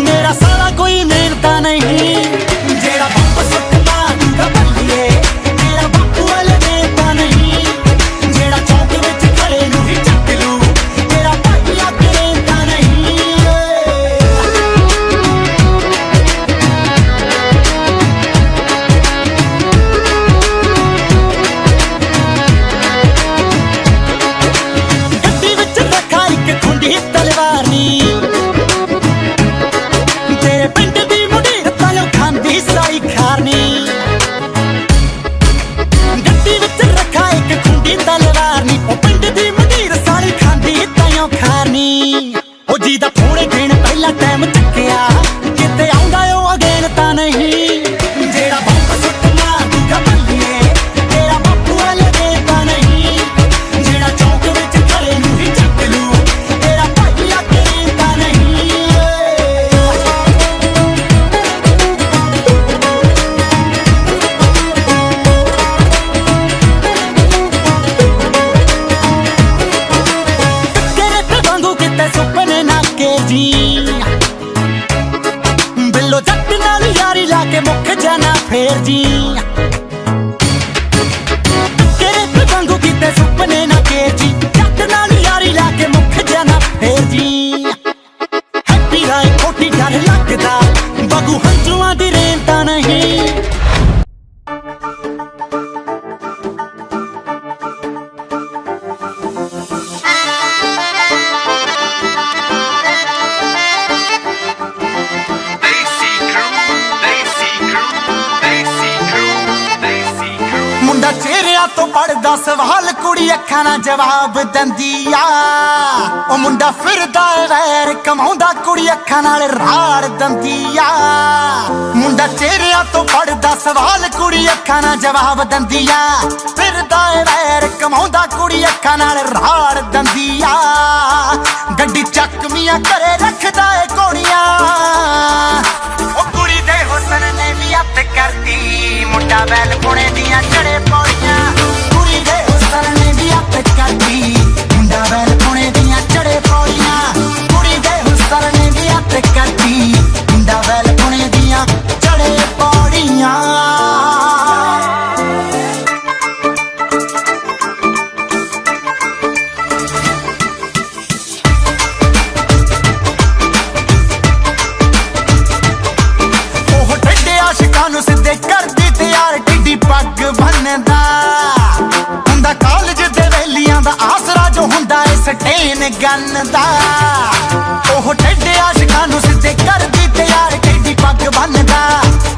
मेरा साला कोई मेहनता नहीं, जेड़ा बंब सुट मार दूगा बल्लिए, तेरा बापू वाले देता नहीं, जेड़ा चौक विच खड़े नू ही चक लू, तेरा भाई अकरेंदा नहीं। गड्डी विच रखा एक ਚਿਹਰਿਆਂ ਤੋਂ ਪੜਦਾ ਸਵਾਲ ਕੁੜੀ ਅੱਖਾਂ ਨਾਲ ਜਵਾਬ ਦਿੰਦੀ ਆ ਉਹ ਮੁੰਡਾ ਫਿਰਦਾ ਏ ਵੈਰ ਕਮਾਉਂਦਾ ਕੁੜੀ ਅੱਖਾਂ ਨਾਲ ਰਾੜ ਦਿੰਦੀ ਆ ਮੁੰਡਾ ਚਿਹਰਿਆਂ ਤੋਂ ਪੜਦਾ ਸਵਾਲ ਕੁੜੀ ਅੱਖਾਂ ਨਾਲ ਜਵਾਬ ਦਿੰਦੀ ਆ ਫਿਰਦਾ ਏ ਵੈਰ ਕਮਾਉਂਦਾ ਕੁੜੀ ਅੱਖਾਂ ਨਾਲ ਰਾੜ ਦਿੰਦੀ ਆ ਗੱਡੀ ਚੱਕਮੀਆਂ ਘਰੇ ਰੱਖਦਾ ਏ ਕੋਣੀਆਂ ਉਹ ਕੁੜੀ ਦੇ ਹੁਸਨ ਨੇ ਵੀ ਅੱਤ ਕਰਦੀ ਮੁੰਡਾ ਬੈਲ ਪੁਣੇ ਦੀਆਂ ਚੜੇ ਪੌੜੀਆਂ ਕੁੜੀ ਦੇ ਹੁਸਨ ਨੇ ਵੀ ਅੱਤ ਕਰਦੀ ਮੁੰਡਾ ਬੈਲ ਪੁਣੇ ਦੀਆਂ ਚੜੇ ਪੌੜੀਆਂ ਕੁੜੀ ਦੇ ਹੁਸਨ ਨੇ ਵੀ ਅੱਤ ਕਰਦੀ ਮੁੰਡਾ ਬੈਲ ਪੁਣੇ ਦੀਆਂ ਚੜੇ ਪੌੜੀਆਂ ਨੂੰ ਸਿੱਧੇ ਕਰਦੀ ਤੇ ਯਾਰ ਟਿੱਡੀ ਪੱਗ ਬੰਨਦਾ ਹੁੰਦਾ ਕਾਲਜ ਦੇ ਵੇਲੀਆਂ ਦਾ ਆਸਰਾ ਜੋ ਹੁੰਦਾ ਏ ਸਟੇਨ ਗੰਨ ਦਾ ਉਹ ਟੱਡੇ ਆਸ਼ਿਕਾਂ ਨੂੰ ਸਿੱਧੇ ਕਰਦੀ ਤੇ ਯਾਰ ਟਿੱਡੀ ਪੱਗ ਬੰਨਦਾ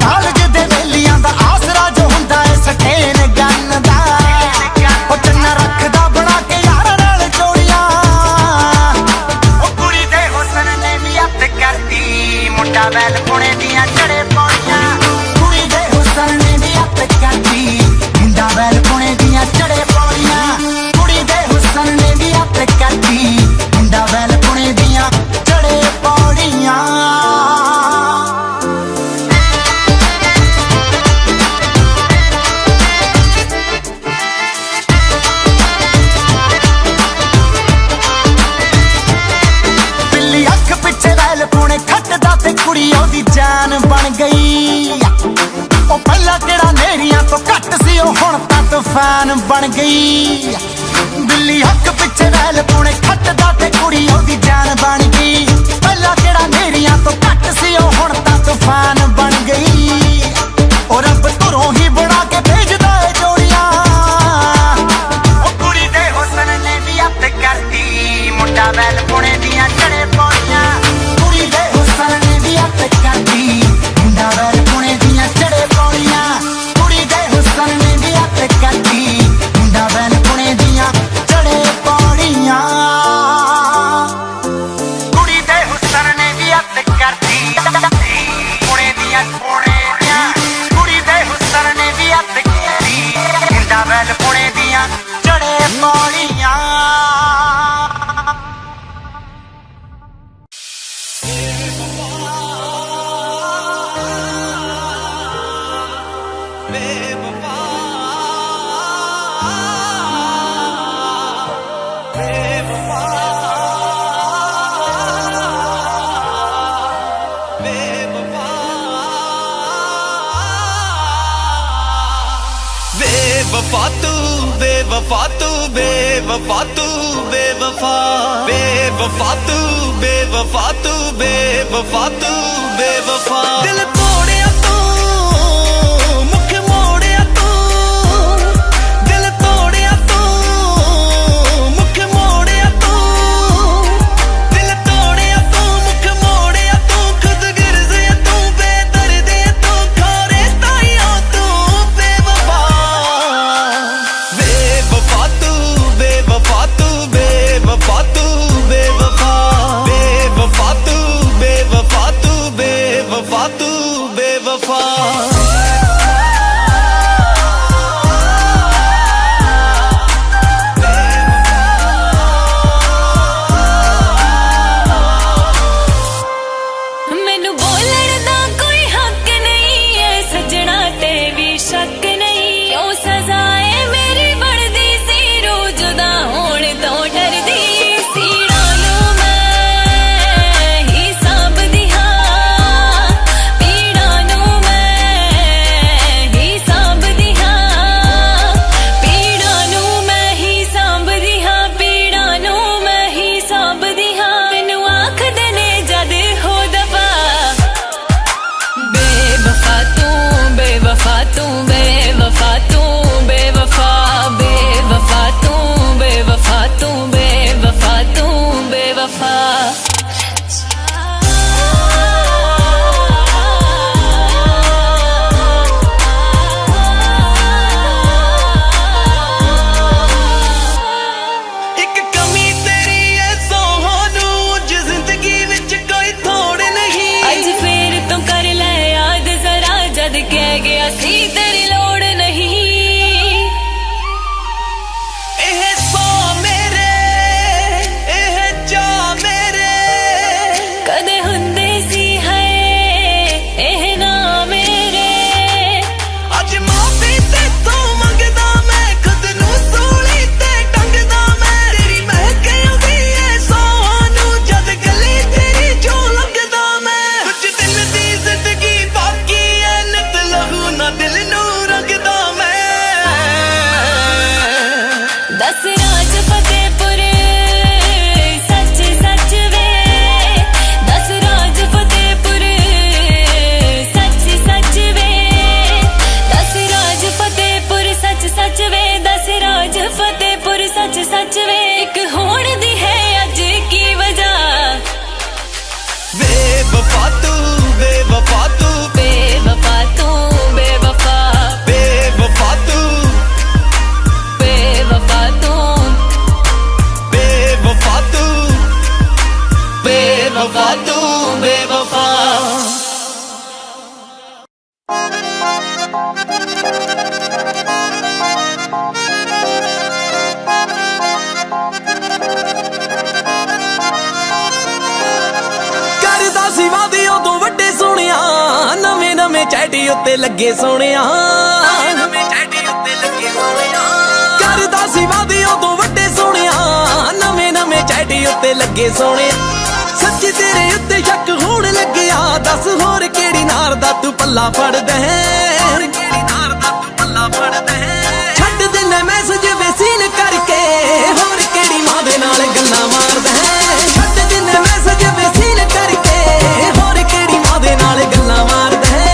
ਕਾਲਜ ਦੇ ਵੇਲੀਆਂ ਦਾ ਆਸਰਾ ਜੋ ਹੁੰਦਾ ਏ ਸਟੇਨ ਗੰਨ ਦਾ ਉਹ ਚੰਨਾ ਰੱਖਦਾ ਬਣਾ ਕੇ ਯਾਰਾਂ ਨਾਲ ਜੋੜੀਆਂ ਉਹ ਕੁੜੀ ਦੇ ਹੁਸਨ ਨੇ ਵੀ ਅੱਤ ਕਰਦੀ ਮੁੰਡਾ ਵੈਲ ਪੁਣੇ ਦੀਆਂ ਚੜੇ ਪੌੜੀਆਂ ਨੇ ਵੀ ਅੱਤ ਕਰਦੀ ਮੁੰਡਾ ਵੈਲ ਪੁਣੇ ਦੀਆਂ ਚੜੇ ਪੌੜੀਆਂ ਕੁੜੀ ਦੇ ਹੁਸਨ ਨੇ ਵੀ ਅੱਤ ਕਰਦੀ ਮੁੰਡਾ ਵੈਲ ਪੁਣੇ ਦੀਆਂ ਚੜੇ ਪੌੜੀਆਂ ਬਿੱਲੀ ਅੱਖ ਪਿੱਛੇ ਵੈਲ ਪੁਣੇ ਖੱਟਦਾ ਤੇ ਕੁੜੀ ਉਹਦੀ ਜਾਨ ਬਣ ਗਈ ਉਹ ਪਹਿਲਾਂ ਕਿਹੜਾ ਨੇਰੀਆਂ ਤੋਂ ਘੱਟ ਸੀ ਉਹ ਹੁਣ ਤਾਂ ਤੂਫਾਨ ਬਣ ਗਈ ਬਿੱਲੀ ਹੱਕ ਪਿੱਛੇ ਵੈਲ ਪੁਣੇ ਖੱਟਦਾ ਤੇ ਕੁੜੀ ਉਹਦੀ ਜਾਨ ਬਣ ਗਈ ਪਹਿਲਾਂ ਕਿਹੜਾ ਨੇਰੀਆਂ ਤੋਂ ਘੱਟ ਸੀ ਉਹ ਹੁਣ ਤਾਂ ਤੂਫਾਨ ਬਣ ਗਈ ਉਹ ਰੱਬ ਧੁਰੋਂ ਹੀ ਬਣਾ ਕੇ ਭੇਜਦਾ ਏ ਜੋੜੀਆਂ ਉਹ ਕੁੜੀ ਦੇ ਹੁਸਨ ਨੇ ਵੀ ਅੱਤ ਕਰਦੀ ਮੁੰਡਾ ਵੈਲ ਪੁਣੇ ਦੀਆਂ ਚੜੇ ਪੌੜੀਆਂ ਕੁੜੀ ਦੇ ਹੁਸਨ ਨੇ ਵੀ ਅੱਤ ਕਰਦੀ ਮੁੰਡਾ ਵੈਲ ਪੁਣੇ ਦੀਆਂ ਚੜੇ ਪੌੜੀਆਂ ਕੁੜੀ ਦੇ ਹੁਸਨ ਨੇ ਵੀ ਅੱਤ ਕਰਦੀ ਮੁੰਡਾ ਵੈਲ ਪੁਣੇ ਦੀਆਂ ਚੜੇ ਪੌੜੀਆਂ ਕੁੜੀ ਦੇ ਹੁਸਨ ਨੇ ਵੀ ਅੱਤ ਕਰਦੀ ਪੁਣੇ ਦੀਆਂ ਕੁੜੀ ਦੇ ਹੁਸਨ ਨੇ ਵੀ ਅੱਤ ਕਰਦੀ ਮੁੰਡਾ ਵੈਲ ਪੁਣੇ ਦੀਆਂ ਚੜੇ ਪੌੜੀਆਂ बेवफा तू बेवफा तू बेवफा तू बेवफा बेवफा तू बेवफा तू बेवफा तू बेवफा दिल तोड़िया तू मुख मोड़िया तू दिल तोड़िया तू मुख मोड़िया तू दिल तोड़िया तू मुख मोड़िया तू खुद गिरजे तू बेदर्दी तू खोरे ताइयों तू बेवफा बेवफा तू बेवफा तू बेवफा तू बेवफा बेवफा तू बेवफा तू बेवफा सच वे एक होड़ दी है अज की वजह बेवफा तू बेवफा तू बेवफा तू बेवफा बेवफा तू बेवफा तू बेवफा तू बेवफा तू बेवफा ਕਰਦਾ ਸੀ ਵਾਦੇ ਉਦੋਂ ਵੱਡੇ ਸੋਹਣਿਆ ਨਵੇਂ ਨਵੇਂ ਚੈਟੀ ਉੱਤੇ ਲੱਗੇ ਸੋਹਣਿਆ ਨਵੇਂ ਚੈਟੀ ਉੱਤੇ ਲੱਗੇ ਸੋਹਣਿਆ ਕਰਦਾ ਸੀ ਵਾਦੇ ਉਦੋਂ ਵੱਡੇ ਸੋਹਣਿਆ ਨਵੇਂ ਨਵੇਂ ਚੈਟੀ ਉੱਤੇ ਲੱਗੇ ਸੋਹਣਿਆ ਸੱਚੀ ਤੇਰੇ ਉੱਤੇ ਸ਼ੱਕ ਹੋਣ ਲੱਗਿਆ ਦੱਸ ਹੋਰ ਕਿਹੜੀ ਨਾਰ ਦਾ ਤੂੰ ਪੱਲਾ ਫੜਦਾ ਹੈ ਹੋਰ ਕਿਹੜੀ ਨਾਰ ਦਾ ਤੂੰ ਪੱਲਾ ਫੜਦਾ ਹੈ ਛੱਡ ਦਿੰਨਾ ਮੈਸੇਜ ਵੇਸੀਨ ਕਰਕੇ ਹੋਰ ਕਿਹੜੀ ਮਾਂ ਦੇ ਨਾਲ ਗੱਲਾਂ ਮਾਰਦਾ ਹੈ ਛੱਡ ਦਿੰਨਾ ਮੈਸੇਜ ਵੇਸੀਨ ਕਰਕੇ ਹੋਰ ਕਿਹੜੀ ਮਾਂ ਦੇ ਨਾਲ ਗੱਲਾਂ ਮਾਰਦਾ ਹੈ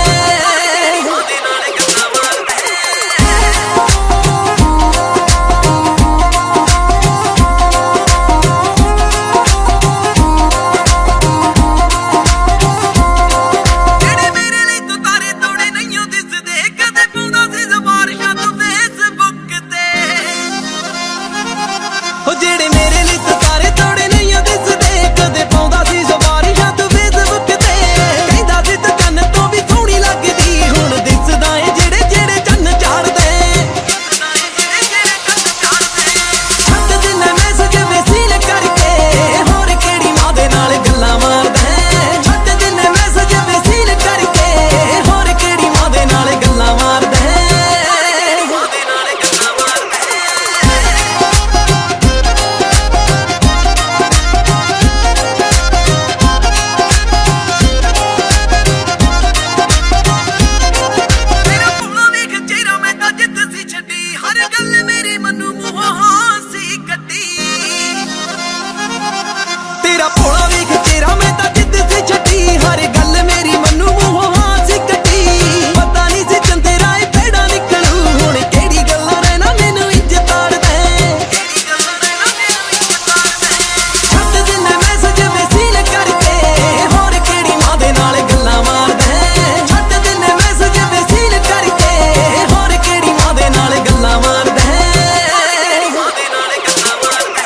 ਮਾਂ ਦੇ ਨਾਲ ਗੱਲਾਂ ਮਾਰਦਾ ਹੈ ਜਿਹੜੇ ਮੇਰੇ ਲਈ ਤੂੰ ਤਾਰੇ ਤੋੜੇ ਨਹੀਂ ਦਿਸਦੇ ਕਦੇ ਪਾਉਂਦਾ ਸੀ ਜ਼ਬਾਰਸ਼ਾਂ ਤੋਂ ਫੇਸਬੁੱਕ ਤੇ ਉਹ ਜਿਹੜੇ ਮੇਰੇ ਲਈ ਤੂੰ ਤਾਰੇ ਤੋੜੇ ਨਹੀਂ ਦਿਸਦੇ ਕਦੇ ਪਾਉਂਦਾ ਸੀ ਜ਼ਬਾਰਸ਼ਾਂ ਤੋਂ ਫੇਸਬੁੱਕ ਤੇ ਕਹਿੰਦਾ ਸੀ ਤੂੰ ਕੰਨ ਤੋਂ ਵੀ ਸੋਹਣੀ ਲੱਗਦੀ ਹੁਣ ਦਿਸਦਾ ਏ ਜਿਹੜੇ ਜਿਹੜੇ ਚੰਨ ਚਾੜਦੇ ਛੱਡ ਦਿੰਨਾ ਮੈਸੇਜ ਵੇਸੀਨ ਕਰਕੇ ਹੋਰ ਕਿਹੜੀ ਮਾਂ ਦੇ ਨਾਲ ਗੱਲਾਂ ਮਾਰਦਾ ਹੈ ਛੱਡ ਦਿੰਨਾ ਮੈਸੇਜ ਵੇਸੀਨ ਕਰਕੇ ਹੋਰ ਕਿਹੜੀ ਮਾਂ ਦੇ ਨਾਲ ਗੱਲਾਂ ਮਾਰਦਾ ਹੈ ਮਾਂ ਦੇ ਨਾਲ ਗੱਲਾਂ ਮਾਰਦਾ ਹੈ ਮੇਰਾ ਭੋਲਾ ਵੇਖ ਚਿਹਰਾ ਮੈਂ ਤਾਂ ਜਿੱਦ ਸੀ ਛੱਡੀ ਹਰ ਗੱਲ ਮੇਰੀ ਮਨੂੰ ਮੂੰਹੋਂ ਹਾਸੀ ਕੱਢੀ ਤੇਰਾ ਭੋਲਾ ਵੇਖ ਚਿਹਰਾ ਮੈਂ ਤਾਂ ਜਿੱਦ ਸੀ ਛੱਡੀ ਹਰ ਗੱਲ ਮੇਰੀ ਮਨੂੰ ਮੂੰਹੋਂ ਹਾਸੀ ਕੱਢੀ ਪਤਾ ਨਹੀਂ ਸੀ ਚੰਦੇ ਰਾਏ ਪੈੜਾ ਨਿਕਲੂ ਹੁਣ ਕਿਹੜੀ ਗੱਲੋਂ ਰਹਿਣਾ ਮੈਨੂੰ ਇੰਜ ਤਾੜਦਾ ਕਿਹੜੀ ਗੱਲੋਂ ਰਹਿਣਾ ਮੈਨੂੰ ਇੰਜ ਤਾੜਦਾ ਛੱਡ ਦਿੰਨਾ ਮੈਸੇਜ ਵੇਸੀਨ ਕਰਕੇ ਹੋਰ ਕਿਹੜੀ ਮਾਂ ਦੇ ਨਾਲ ਗੱਲਾਂ ਮਾਰਦਾ ਛੱਡ ਦਿੰਨਾ ਮੈਸੇਜ ਵੇਸੀਨ ਕਰਕੇ ਹੋਰ ਕਿਹੜੀ ਮਾਂ ਦੇ ਨਾਲ ਗੱਲਾਂ ਮਾਰਦਾ ਮਾਂ ਦੇ ਨਾਲ ਗੱਲਾਂ ਮਾਰਦਾ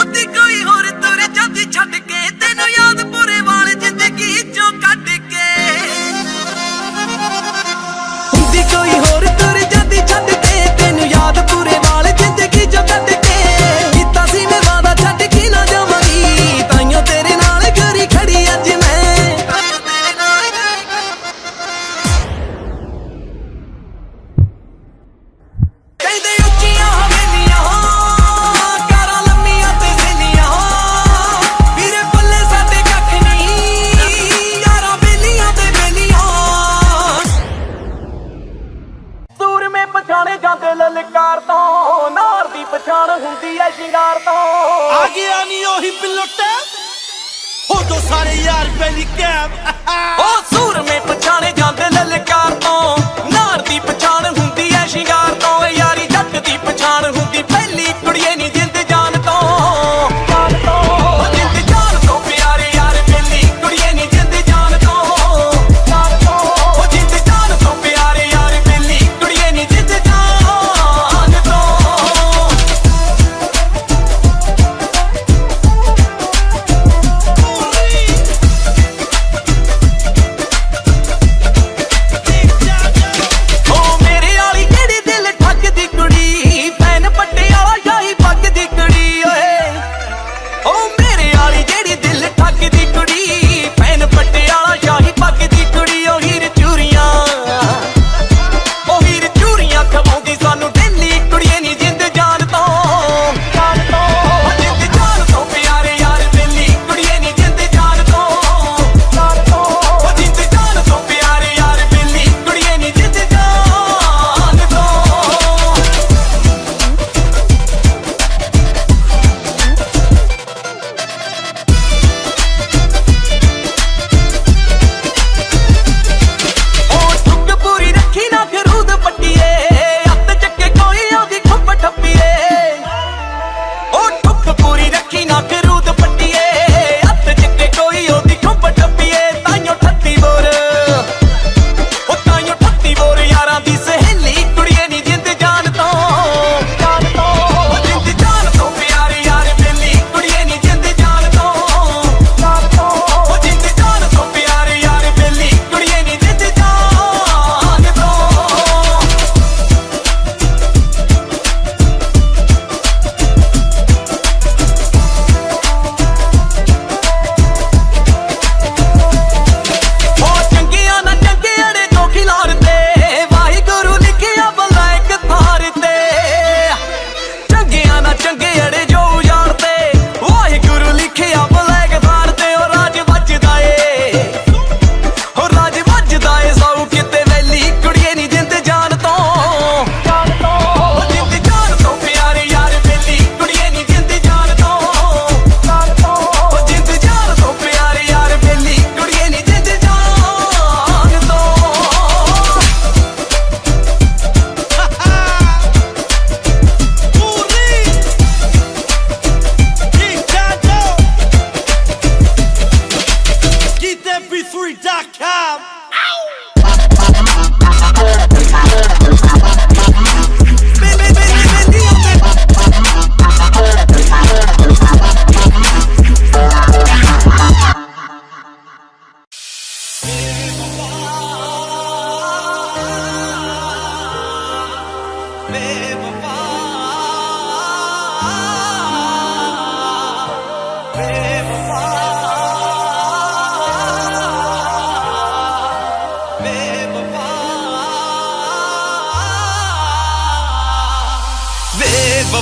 ਉੱਤੀ ਕੋਈ ਹੋਰ ਤੁਰ ਜਾਂਦੀ ਛੱਡ ਕੇ ਤੈਨੂੰ ਯਾਦ ਪੂਰੇ ਵਾਲ ਜ਼ਿੰਦਗੀ ਚੋਂ ਕੱਢ ਕੇ ਹੁੰਦੀ ਕੋਈ ਹੋਰ ਤੁਰ ਜਾਂਦੀ ਛੱਡ ਕੇ ਤੈਨੂੰ ਯਾਦ ਪੂਰੇ ਵਾਲ ਜ਼ਿੰਦਗੀ ਚੋਂ ਕੱਢ ਕੇ ਕੀਤਾ ਸੀ ਮੈਂ ਵਾਦਾ ਛੱਡ ਕੇ ਨਾ ਜਾਵਾਂਗੀ ਤਾਈਓ ਤੇਰੇ ਨਾਲ ਗਰੀ ਖੜੀ ਅੱਜ ਮੈਂ ਤਾਈਓ ਤੇਰੇ ਨਾਲ ਕਹਿੰਦੇ ਉੱਚੀਆਂ ਹਵੇਲੀਆਂ ਕਾਰਾਂ ਲੰਮੀਆਂ ਤੇ ਸੇਲੀਆਂ ਵੀਰੇ ਪੱਲੇ ਸਾਡੇ ਕੱਖ ਨਹੀਂ ਯਾਰਾਂ ਬੇਲੀਆਂ ਤੇ ਬੇਲੀਆਂ ਸੂਰਮੇ ਪਛਾਣੇ ਜਾਂਦੇ ਲਲਕਾਰ ਤੋਂ ਨਾਰ ਦੀ ਪਛਾਣ ਹੁੰਦੀ ਐ ਸ਼ਿੰਗਾਰ ਤੋਂ ਆ ਗਿਆ ਨੀ ਉਹੀ ਪਿਲਟ ਉਦੋਂ ਸਾਰੇ ਯਾਰ ਪਹਿਲੀ ਕੈਬ ਉਹ ਸੂਰਮੇ ਪਛਾਣੇ ਜਾਂਦੇ ਲਲਕਾਰ ਤੋਂ ਨਾਰ ਦੀ ਪਛਾਣ ਹੁੰਦੀ ਐ ਸ਼ਿੰਗਾਰ ਤੋਂ ਯਾਰੀ ਜੱਟ ਦੀ ਪਛਾਣ ਹੁੰਦੀ ਪਹਿਲੀ ਕੁੜੀਏ ਨੀ ਜਿੰਦ ਜਾਨ ਤੋਂ ਉਹ ਜਿੰਦ ਜਾਨ ਤੋਂ ਪਿਆਰੇ ਯਾਰ ਪਹਿਲੀ ਕੁੜੀਏ ਨੀ ਜਿੰਦ ਜਾਨ ਤੋਂ ਉਹ ਜਿੰਦ ਜਾਨ ਤੋਂ ਪਿਆਰੇ ਯਾਰ ਪਹਿਲੀ ਕੁੜੀਏ ਨੀ ਜਿੰਦ ਜਾਨ ਤੋਂ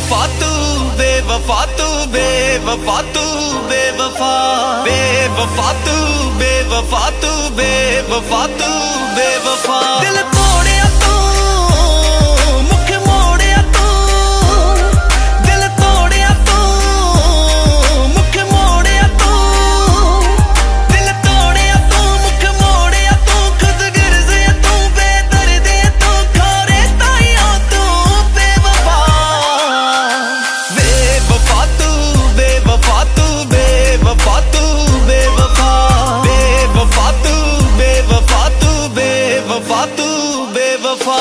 बेवफा तू बेवफा तू बेवफा तू बेवफा बेवफा तू बेवफा तू बेवफा तू बेवफा दिल तोड़िया तू मुख मोड़िया तू दिल तोड़िया तू मुख मोड़िया तू दिल तोड़िया तू मुख मोड़िया तू खुद गिरजे तू बेदर्दी तू खोरे ताइयों तू बेवफा बेवफा तू बेवफा तू बेवफा तू बेवफा बेवफा तू बेवफा तू बेवफा तू बेवफा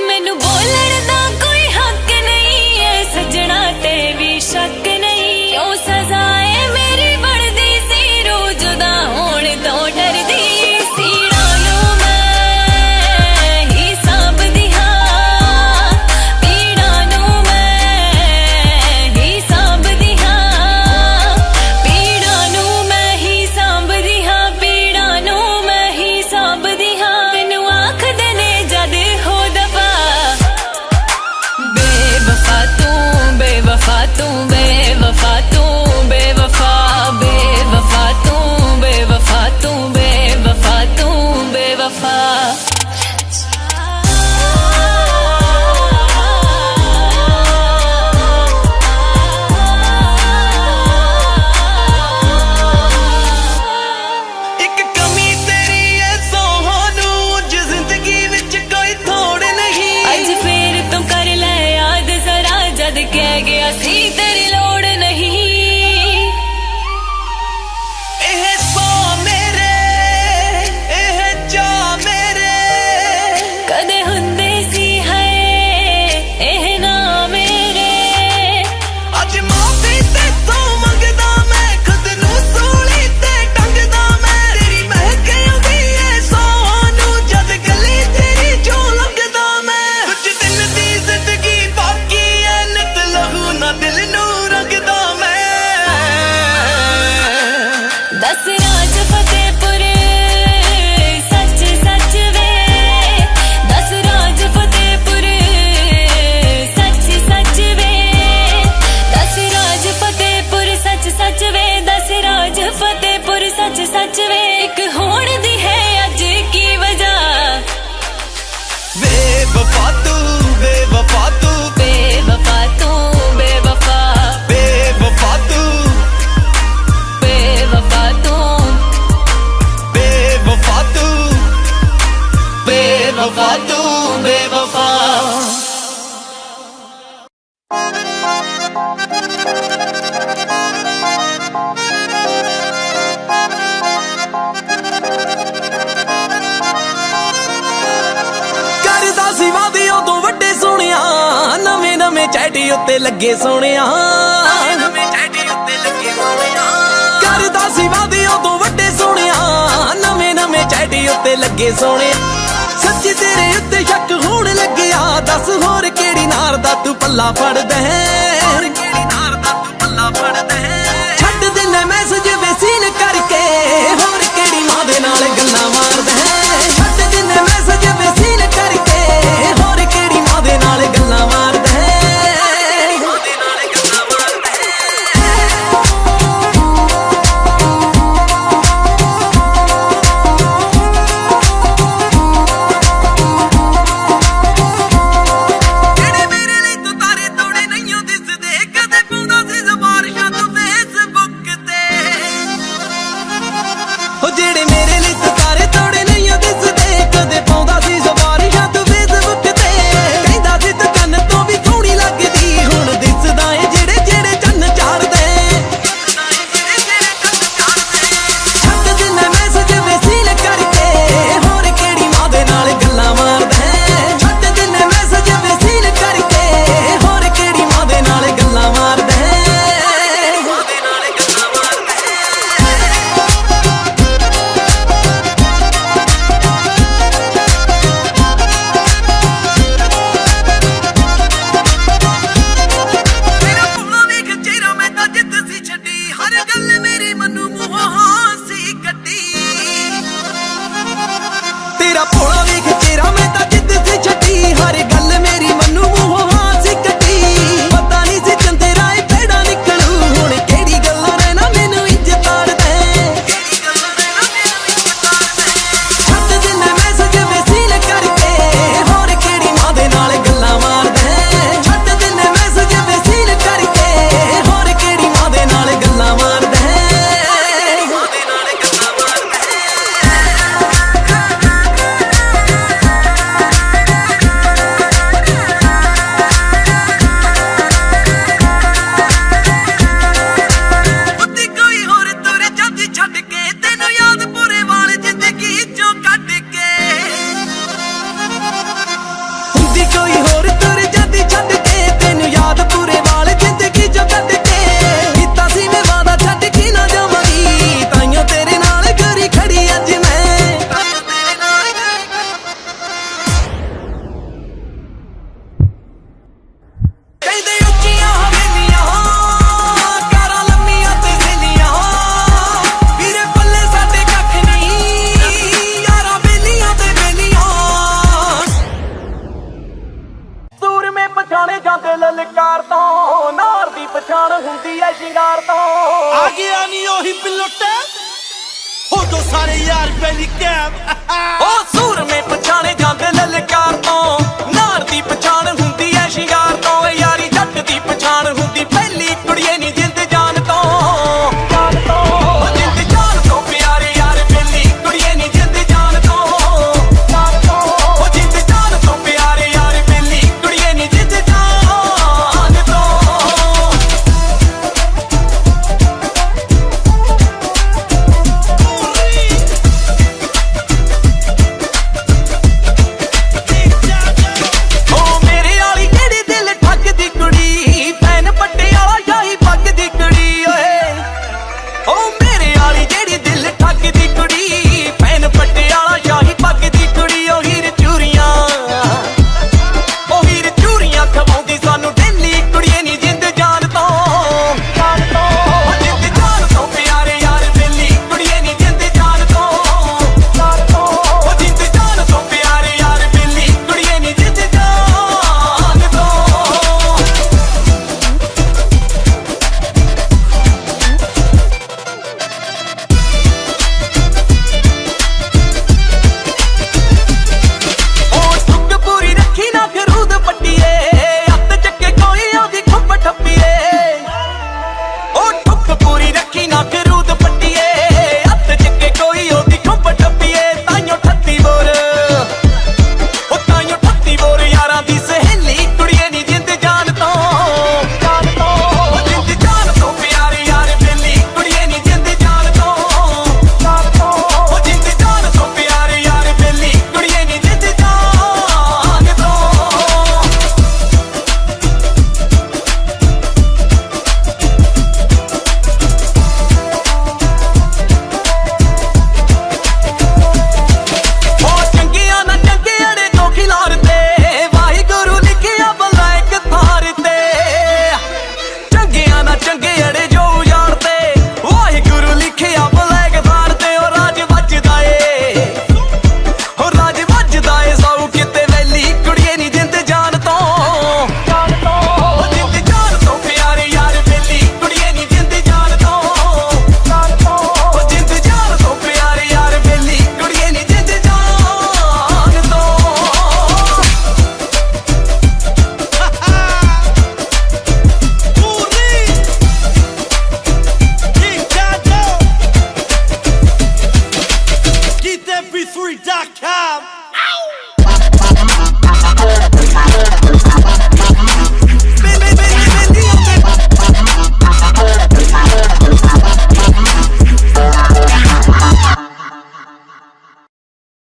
ਮੈਨੂੰ ਬੋਲਣ ਦਾ ਕੋਈ ਹੱਕ ਨਹੀਂ ਐ ਸਜਣਾ ਤੇ ਵੀ ਸ਼ੱਕ ਨਹੀਂ ਕਿਉਂ ਸਜ਼ਾਏ ਮੇਰੀ ਬਣਦੀ ਸੀ ਰੋਜ਼ ਦਾ ਹੋਣ ਤੋਂ ਡਰਦੀ ਸੀ ਨੂੰ ਮੈਂ ਹੀ ਸਾਂਭਦੀ ਹਾਂ ਪੀੜਾਂ ਨੂੰ ਮੈਂ ਹੀ ਸਾਂਭਦੀ ਹਾਂ ਪੀੜਾਂ ਨੂੰ ਮੈਂ ਹੀ ਸਾਂਭਦੀ ਹਾਂ ਪੀੜਾਂ ਨੂੰ ਮੈਂ ਹੀ ਸਾਂਭਦੀ ਹਾਂ ਮੈਨੂੰ ਆਖਦੇ ਨੇ ਜਦ ਹੋ ਦਫਾ बेवफा तू बेवफा तू बेवफा तू बेवफा बेवफा तू बेवफा तू बेवफा तू बेवफा ਇੱਕ ਕਮੀ ਤੇਰੀ ਐ ਸੋਹਣੂ ਜ ਜ਼ਿੰਦਗੀ ਵਿੱਚ ਕੋਈ ਥੋੜ ਨਹੀਂ ਅੱਜ ਫੇਰ ਤੂੰ ਕਰ ਲੈ ਯਾਦ ਜ਼ਰਾ ਜਦ ਕਹਿ ਗਿਆ ਸੀ ਤੇਰੀ ਲੋੜ ਨਹੀਂ ਇਹ ਸੋ ਮੇਰੇ ਇਹ ਜਾ ਮੇਰੇ ਕਦੇ ਹੁੰਦੇ ਸੀ ਹੈ ਇਹ ਨਾ ਮੇਰੇ ਅੱਜ ਮਾਫੀ ਤੇਥੋਂ ਮੰਗਦਾ ਮੈਂ ਖੁਦ ਨੂੰ ਸੂਲੀ ਤੇ ਟੰਗਦਾ ਮੈਂ ਤੇਰੀ ਮਹਿਕ ਆਉਂਦੀ ਏ ਸੋਹਣੂ ਜਦ ਗਲੀ ਤੇਰੀ ਚੋਂ ਲੰਘਦਾ ਮੈਂ ਕੁਝ ਦਿਨ ਦੀ ਜ਼ਿੰਦਗੀ ਬਾਕੀ ਐ ਨਿਤ ਲਹੂ ਨਾ ਦਿਲ ਨੂੰ ਰੰਗਦਾ ਮੈਂ ਦਸ ਰਾਜ ਫਤਿਹਪੁਰ ਸੱਚ ਸੱਚ ਵੇ ਦਸ ਰਾਜ ਫਤਿਹਪੁਰ ਸੱਚ ਸੱਚ ਵੇ ਦਸ ਰਾਜ ਫਤਿਹਪੁਰ ਸੱਚ ਸੱਚ ਵੇ ਦਸ ਰਾਜ ਫਤਿਹਪੁਰ ਸੱਚ ਸੱਚ ਵੇ ਇੱਕ ਹੋਣ ਦੀ ਹੈ ਅੱਜ ਕੀ ਵਜ੍ਹਾ बेवफा तू बेवफा तू ਬੇਵਫਾ ਤੂੰ ਬੇਵਫਾ बेवफा तू ਬੇਵਫਾ ਤੂੰ बेवफा तू बेवफा तू बेवफा ਕਰਦਾ ਸੀ ਵਾਦੇ ਉਦੋਂ ਵੱਡੇ ਸੋਹਣਿਆ ਨਵੇਂ ਨਵੇਂ ਚੈਟੀ ਉੱਤੇ ਲੱਗੇ ਸੋਹਣਿਆ ਨਵੇਂ ਚੈਟੀ ਉੱਤੇ ਲੱਗੇ ਸੋਹਣਿਆ ਕਰਦਾ ਸੀ ਵਾਦੇ ਉਦੋਂ ਵੱਡੇ ਸੋਹਣਿਆ ਨਵੇਂ ਨਵੇਂ ਚੈਟੀ ਉੱਤੇ ਲੱਗੇ ਸੋਹਣਿਆ ਸੱਚੀ ਤੇਰੇ ਉੱਤੇ ਸ਼ੱਕ ਹੋਣ ਲੱਗਿਆ ਦੱਸ ਹੋਰ ਕਿਹੜੀ ਨਾਰ ਦਾ ਤੂੰ ਪੱਲਾ ਫੜਦਾ ਹੈ ਹੋਰ ਕਿਹੜੀ ਨਾਰ ਦਾ ਤੂੰ ਪੱਲਾ ਫੜਦਾ ਹੈ ਛੱਡ ਦਿਨੇ ਮੈਸੇਜ ਵੇਸੀਨ ਕਰਕੇ ਹੋਰ ਕਿਹੜੀ ਮਾਂ ਦੇ ਨਾਲ ਗੱਲਾਂ ਮਾਰਦਾ ਹੈ ਛੱਡ ਦਿਨੇ ਮੈਸੇਜ ਵੇਸੀਨ ਕਰਕੇ ਹੋਰ ਕਿਹੜੀ ਮਾਂ ਦੇ ਨਾਲ ਗੱਲਾਂ ਮਾਰਦਾ ਹੈ ਮਾਂ ਦੇ ਨਾਲ ਗੱਲਾਂ ਮਾਰਦਾ ਹੈ ਜਿਹੜੇ ਮੇਰੇ ਲਈ ਤੂੰ ਤਾਰੇ ਤੋੜੇ ਨਹੀਂ ਦਿਸਦੇ ਕਦੇ ਪਾਉਂਦਾ ਸੀ ਜ਼ਬਾਰਸ਼ਾਂ ਤੋਂ ਪਿਲੋਟੇ ਹੋ ਦੋ ਸਾਰੇ ਯਾਰ ਪਹਿਲੀ ਕੈਬ ਉਹ ਸੂਰ ਮੇ ਪਛਾਣੇ ਜਾਂਦੇ ਲਲਕਾਰ ਤੋਂ